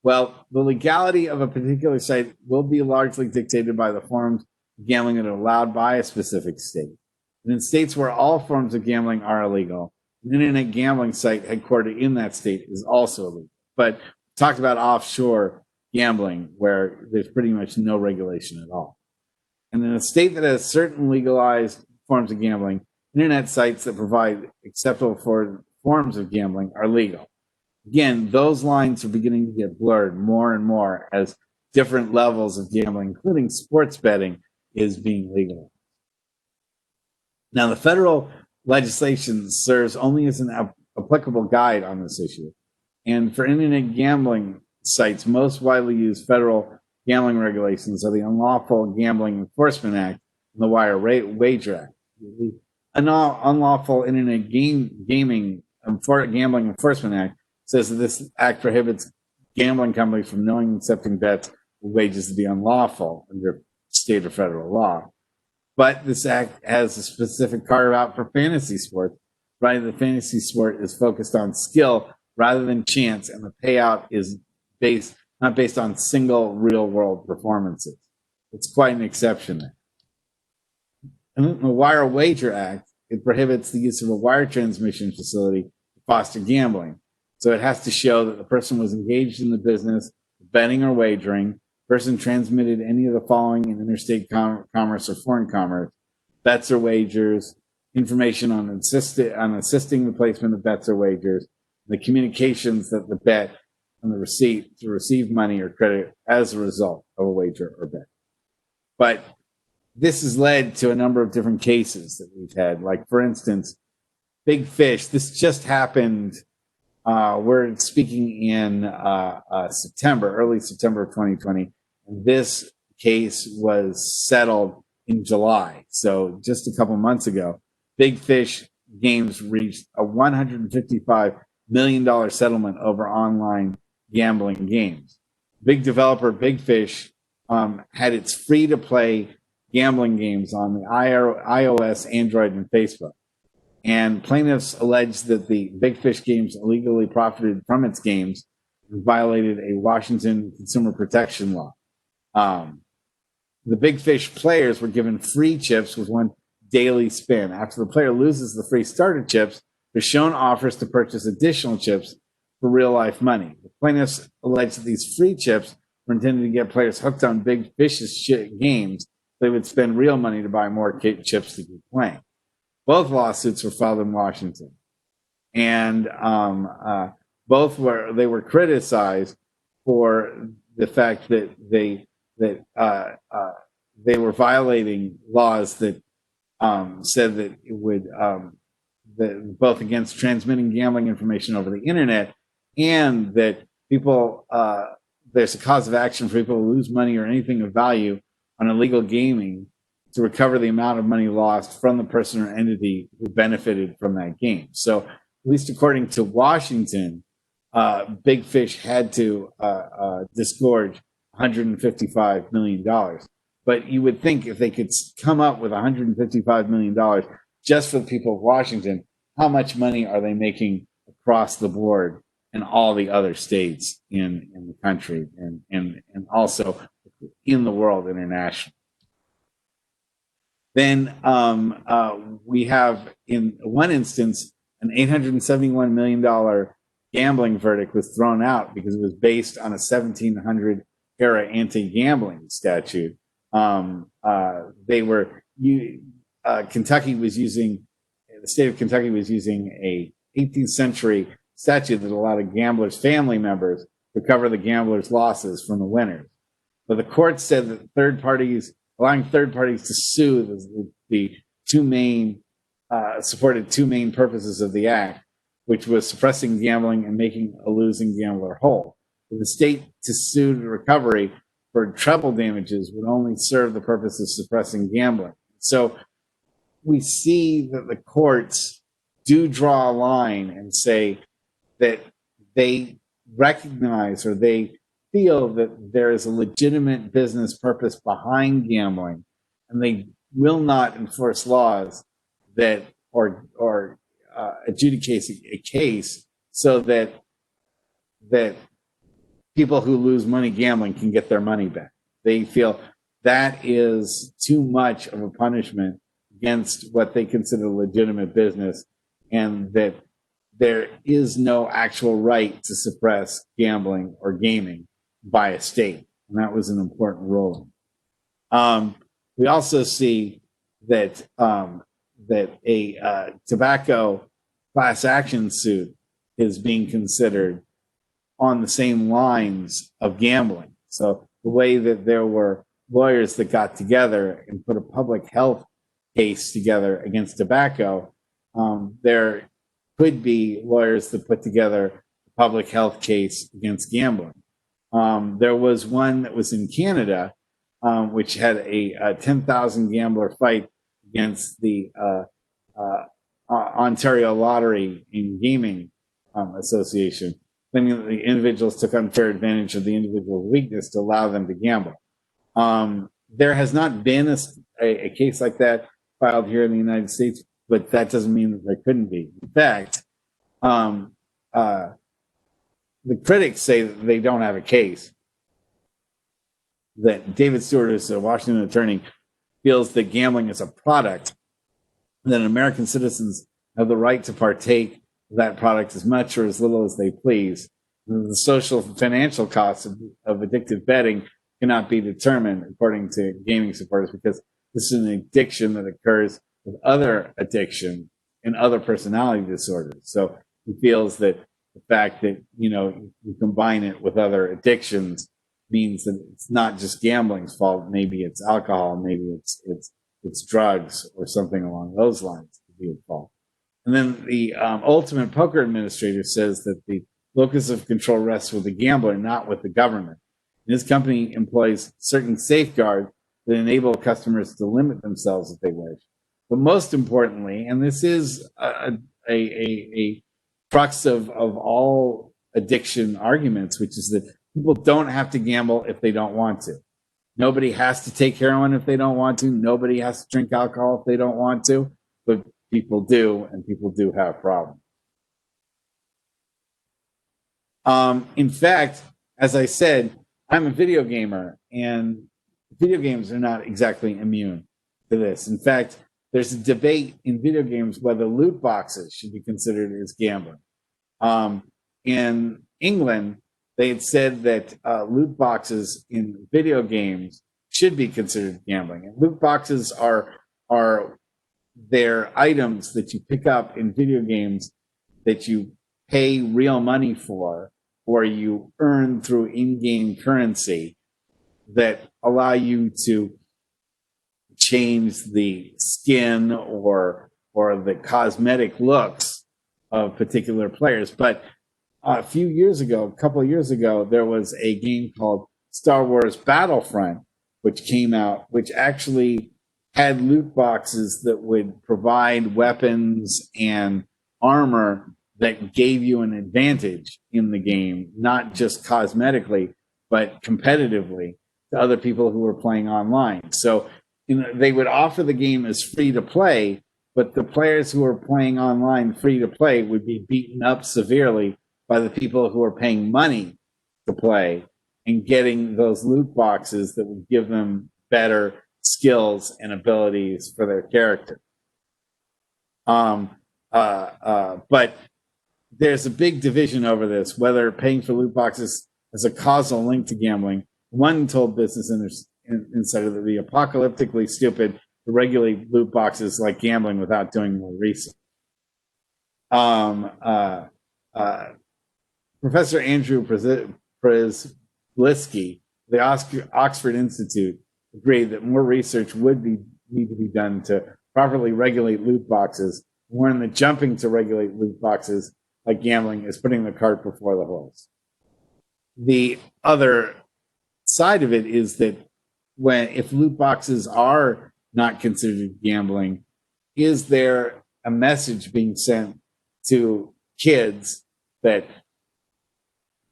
Well, the legality of a particular site will be largely dictated by the forms of gambling that are allowed by a specific state. And in states where all forms of gambling are illegal, an internet gambling site headquartered in that state is also illegal. But we talked about offshore gambling, where there's pretty much no regulation at all. And in a state that has certain legalized forms of gambling, internet sites that provide acceptable forms of gambling are legal. Again, those lines are beginning to get blurred more and more as different levels of gambling, including sports betting, is being legalized. Now, the federal legislation serves only as an applicable guide on this issue. And for internet gambling sites, most widely used federal gambling regulations are the Unlawful Gambling Enforcement Act and the Wire Wager Act. The Unlawful Internet Gambling Enforcement Act says that this act prohibits gambling companies from knowing and accepting bets with wages to be unlawful under state or federal law. But this act has a specific carve out for fantasy sports. Right, the fantasy sport is focused on skill rather than chance, and the payout is not based on single real world performances. It's quite an exception there. And the Wire Wager Act, it prohibits the use of a wire transmission facility to foster gambling. So it has to show that the person was engaged in the business of betting or wagering, person transmitted any of the following in interstate commerce or foreign commerce: bets or wagers, information on assisting the placement of bets or wagers, the communications that the bet and the receipt to receive money or credit as a result of a wager or bet. But this has led to a number of different cases that we've had. Like, for instance, Big Fish. This just happened. We're speaking in early September of 2020. This case was settled in July. So just a couple months ago, Big Fish Games reached a $155 million settlement over online gambling games. Big developer Big Fish had its free-to-play gambling games on the iOS, Android, and Facebook. And plaintiffs alleged that the Big Fish Games illegally profited from its games and violated a Washington consumer protection law. The Big Fish players were given free chips with one daily spin. After the player loses the free starter chips, they're shown offers to purchase additional chips for real-life money. The plaintiffs alleged that these free chips were intended to get players hooked on Big Fish's games. They would spend real money to buy more chips to keep playing. Both lawsuits were filed in Washington, and both were criticized for the fact that they were violating laws that said that it would both against transmitting gambling information over the internet, and that people there's a cause of action for people to lose money or anything of value on illegal gaming to recover the amount of money lost from the person or entity who benefited from that game. So, at least according to Washington, Big Fish had to disgorge $155 million. But you would think if they could come up with $155 million just for the people of Washington, how much money are they making across the board in all the other states in the country and also in the world internationally? Then we have, in one instance, an $871 million gambling verdict was thrown out because it was based on a 1700 era anti-gambling statute. Kentucky was using, the state of Kentucky was using a 18th century statute that allowed gamblers' family members to cover the gamblers' losses from the winners. But the court said that allowing third parties to sue the supported two main purposes of the act, which was suppressing gambling and making a losing gambler whole. For the state to sue the recovery for treble damages would only serve the purpose of suppressing gambling. So we see that the courts do draw a line and say that they recognize or they feel that there is a legitimate business purpose behind gambling, and they will not enforce laws that or adjudicate a case so that people who lose money gambling can get their money back. They feel that is too much of a punishment against what they consider legitimate business, and that there is no actual right to suppress gambling or gaming by a state. And that was an important ruling. We also see that a tobacco class action suit is being considered on the same lines of gambling. So the way that there were lawyers that got together and put a public health case together against tobacco, there could be lawyers that put together a public health case against gambling. There was one that was in Canada, which had a 10,000 gambler fight against the Ontario Lottery and Gaming Association, claiming that the individuals took unfair advantage of the individual's weakness to allow them to gamble. There has not been a case like that filed here in the United States, but that doesn't mean that there couldn't be. In fact, the critics say that they don't have a case, that David Stewart, as a Washington attorney, feels that gambling is a product, that American citizens have the right to partake of that product as much or as little as they please. The social and financial costs of addictive betting cannot be determined, according to gaming supporters, because this is an addiction that occurs with other addiction and other personality disorders. So he feels that the fact that, you combine it with other addictions means that it's not just gambling's fault. Maybe it's alcohol, maybe it's drugs or something along those lines to be at fault. And then the ultimate poker administrator says that the locus of control rests with the gambler, not with the government. And his company employs certain safeguards that enable customers to limit themselves if they wish. But most importantly, and this is a crux of all addiction arguments, which is that people don't have to gamble if they don't want to. Nobody has to take heroin if they don't want to. Nobody has to drink alcohol if they don't want to. But people do, and people do have problems. In fact, as I said, I'm a video gamer, and video games are not exactly immune to this. In fact, there's a debate in video games whether loot boxes should be considered as gambling. In England, they had said that loot boxes in video games should be considered gambling. And loot boxes are they're items that you pick up in video games that you pay real money for, or you earn through in-game currency that allow you to change the skin or the cosmetic looks of particular players. But a couple of years ago, there was a game called Star Wars Battlefront, which came out, which actually had loot boxes that would provide weapons and armor that gave you an advantage in the game, not just cosmetically, but competitively to other people who were playing online. So they would offer the game as free to play, but the players who were playing online free to play would be beaten up severely by the people who are paying money to play and getting those loot boxes that would give them better skills and abilities for their character. But there's a big division over this, whether paying for loot boxes has a causal link to gambling. One told Business Insider that the apocalyptically stupid to regulate loot boxes like gambling without doing more research. Professor Andrew Przybylski, the Oxford Institute, agreed that more research would need to be done to properly regulate loot boxes, warned that jumping to regulate loot boxes like gambling is putting the cart before the horse. The other side of it is that if loot boxes are not considered gambling, is there a message being sent to kids that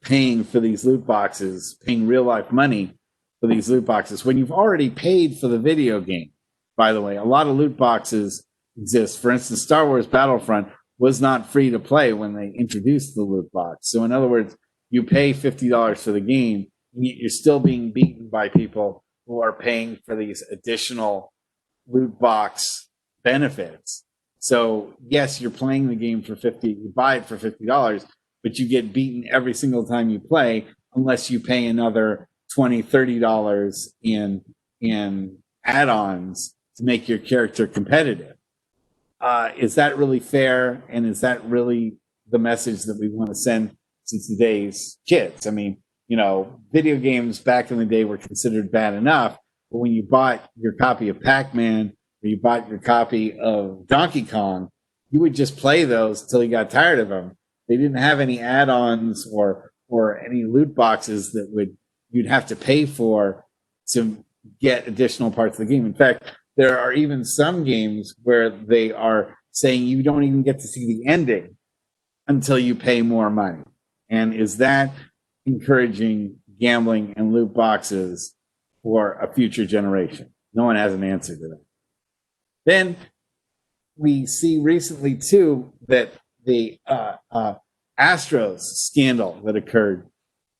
paying for these loot boxes, paying real life money for these loot boxes, when you've already paid for the video game? By the way, a lot of loot boxes exist. For instance, Star Wars Battlefront was not free to play when they introduced the loot box. So in other words, you pay $50 for the game, and yet you're still being beaten by people who are paying for these additional loot box benefits. So yes, you're playing the game for $50, you buy it for $50, but you get beaten every single time you play unless you pay another $20, $30 in add-ons to make your character competitive. Is that really fair? And is that really the message that we want to send to today's kids? I mean, video games back in the day were considered bad enough, but when you bought your copy of Pac-Man or you bought your copy of Donkey Kong, you would just play those until you got tired of them. They didn't have any add-ons or any loot boxes that you'd have to pay for to get additional parts of the game. In fact, there are even some games where they are saying you don't even get to see the ending until you pay more money. And is that encouraging gambling and loot boxes for a future generation? No one has an answer to that. Then we see recently, too, that the Astros scandal that occurred,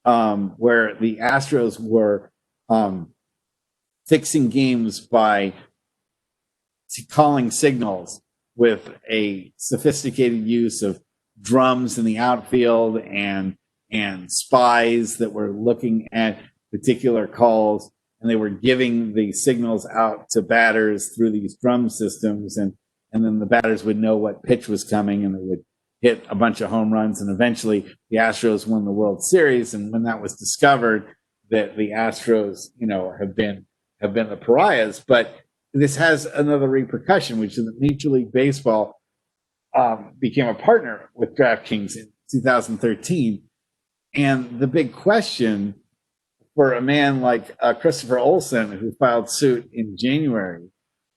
where the Astros were fixing games by calling signals with a sophisticated use of drums in the outfield and spies that were looking at particular calls, and they were giving the signals out to batters through these drum systems, and then the batters would know what pitch was coming, and they would hit a bunch of home runs, and eventually the Astros won the World Series. And when that was discovered, that the Astros, have been the pariahs. But this has another repercussion, which is that Major League Baseball became a partner with DraftKings in 2013. And the big question for a man like Christopher Olson, who filed suit in January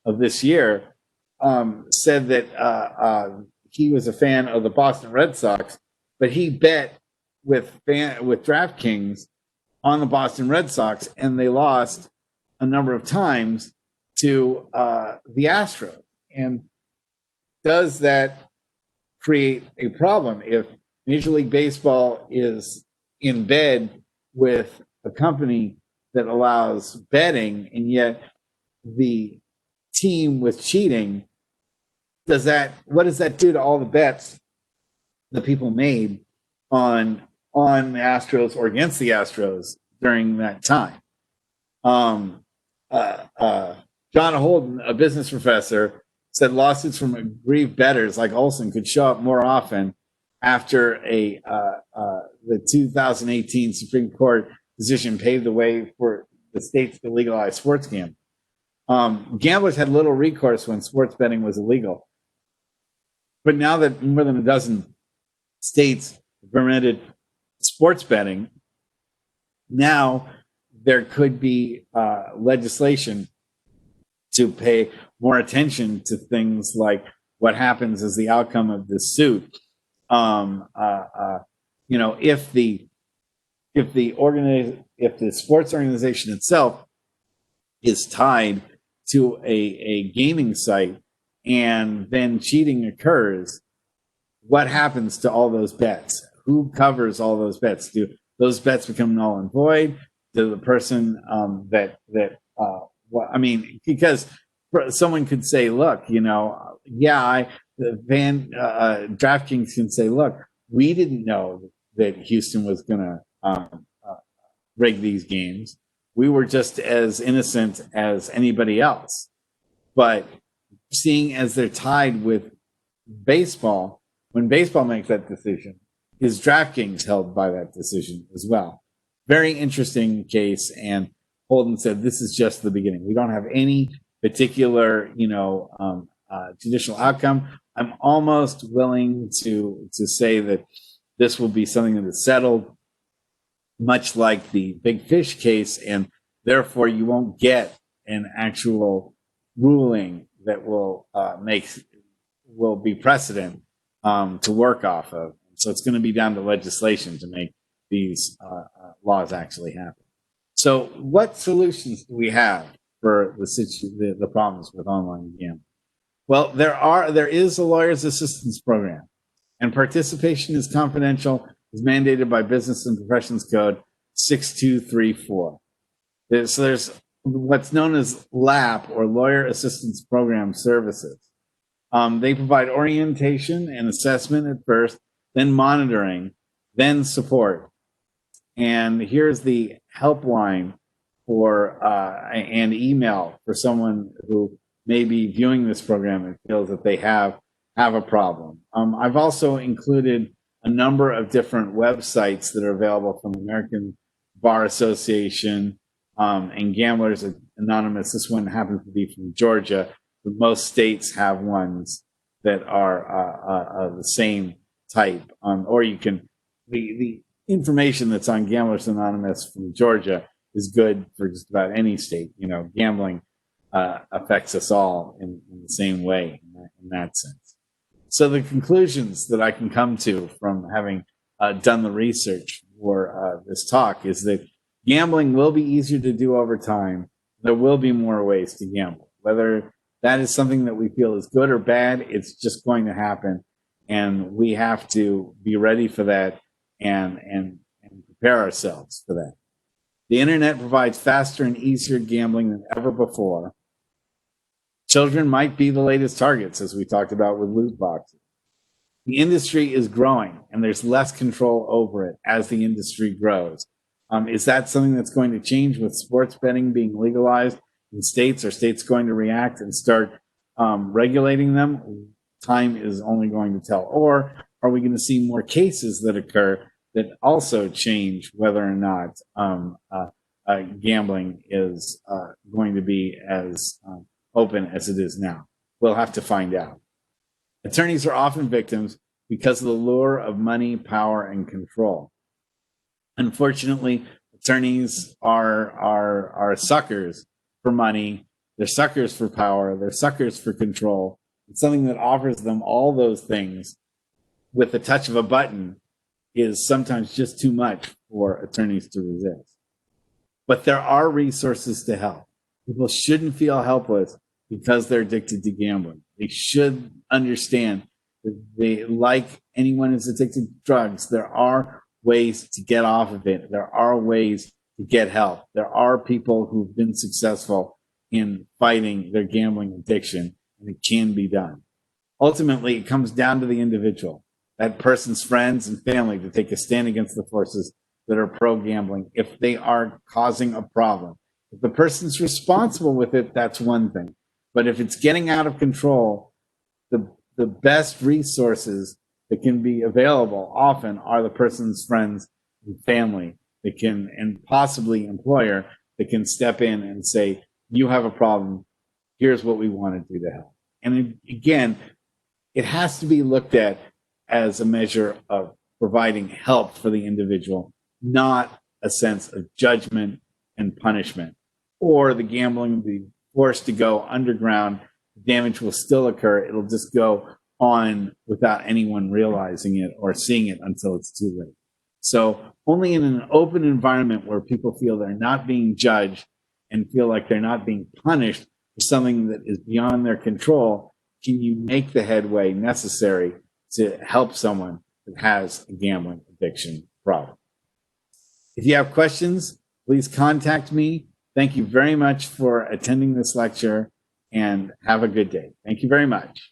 of this year, said that he was a fan of the Boston Red Sox, but he bet with DraftKings on the Boston Red Sox, and they lost a number of times to the Astros. And does that create a problem if Major League Baseball is in bed with a company that allows betting, and yet the team was cheating? What does that do to all the bets that people made on the Astros or against the Astros during that time? John Holden, a business professor, said lawsuits from aggrieved bettors like Olson could show up more often after the 2018 Supreme Court decision paved the way for the states to legalize sports gambling. Gamblers had little recourse when sports betting was illegal. But now that more than a dozen states permitted sports betting, now there could be legislation to pay more attention to things like what happens as the outcome of this suit. If if the sports organization itself is tied to a gaming site and then cheating occurs, what happens to all those bets? Who covers all those bets? Do those bets become null and void? To the person well, I mean, because someone could say, look, DraftKings can say, look, we didn't know that Houston was going to rig these games. We were just as innocent as anybody else. But seeing as they're tied with baseball, when baseball makes that decision, is DraftKings held by that decision as well? Very interesting case. And Holden said, this is just the beginning. We don't have any particular, judicial outcome. I'm almost willing to say that this will be something that is settled, much like the Big Fish case, and therefore you won't get an actual ruling that will be precedent to work off of. So it's going to be down to legislation to make these laws actually happen. So what solutions do we have for the problems with online gambling? Well, there is a lawyer's assistance program, and participation is confidential, is mandated by Business and Professions Code 6234. So there's what's known as LAP, or Lawyer Assistance Program Services. They provide orientation and assessment at first, then monitoring, then support. And here's the helpline for and email for someone who may be viewing this program and feels that they have a problem. I've also included a number of different websites that are available from American Bar Association and Gamblers Anonymous. This one happens to be from Georgia, but most states have ones that are the same type. Or you can, the information that's on Gamblers Anonymous from Georgia is good for just about any state. Gambling affects us all in the same way in that sense. So the conclusions that I can come to from having done the research for this talk is that gambling will be easier to do over time. There will be more ways to gamble. Whether that is something that we feel is good or bad, it's just going to happen. And we have to be ready for that and prepare ourselves for that. The internet provides faster and easier gambling than ever before. Children might be the latest targets, as we talked about with loot boxes. The industry is growing, and there's less control over it as the industry grows. Is that something that's going to change with sports betting being legalized in states? Are states going to react and start regulating them? Time is only going to tell. Or are we going to see more cases that occur that also change whether or not gambling is going to be as open as it is now? We'll have to find out. Attorneys are often victims because of the lure of money, power, and control. Unfortunately, attorneys are suckers for money. They're suckers for power. They're suckers for control. It's something that offers them all those things with the touch of a button is sometimes just too much for attorneys to resist. But there are resources to help. People shouldn't feel helpless because they're addicted to gambling. They should understand that they, like anyone who's addicted to drugs, there are ways to get off of it. There are ways to get help. There are people who've been successful in fighting their gambling addiction, and it can be done. Ultimately, it comes down to the individual, that person's friends and family, to take a stand against the forces that are pro-gambling if they are causing a problem. If the person's responsible with it, that's one thing. But if it's getting out of control, the best resources that can be available often are the person's friends and family that can, and possibly employer, that can step in and say, you have a problem, here's what we want to do to help. And again, it has to be looked at as a measure of providing help for the individual, not a sense of judgment and punishment, or the gambling will be forced to go underground. Damage will still occur. It'll just go on without anyone realizing it or seeing it until it's too late. So only in an open environment where people feel they're not being judged and feel like they're not being punished for something that is beyond their control can you make the headway necessary to help someone that has a gambling addiction problem. If you have questions, please contact me. Thank you very much for attending this lecture and have a good day. Thank you very much.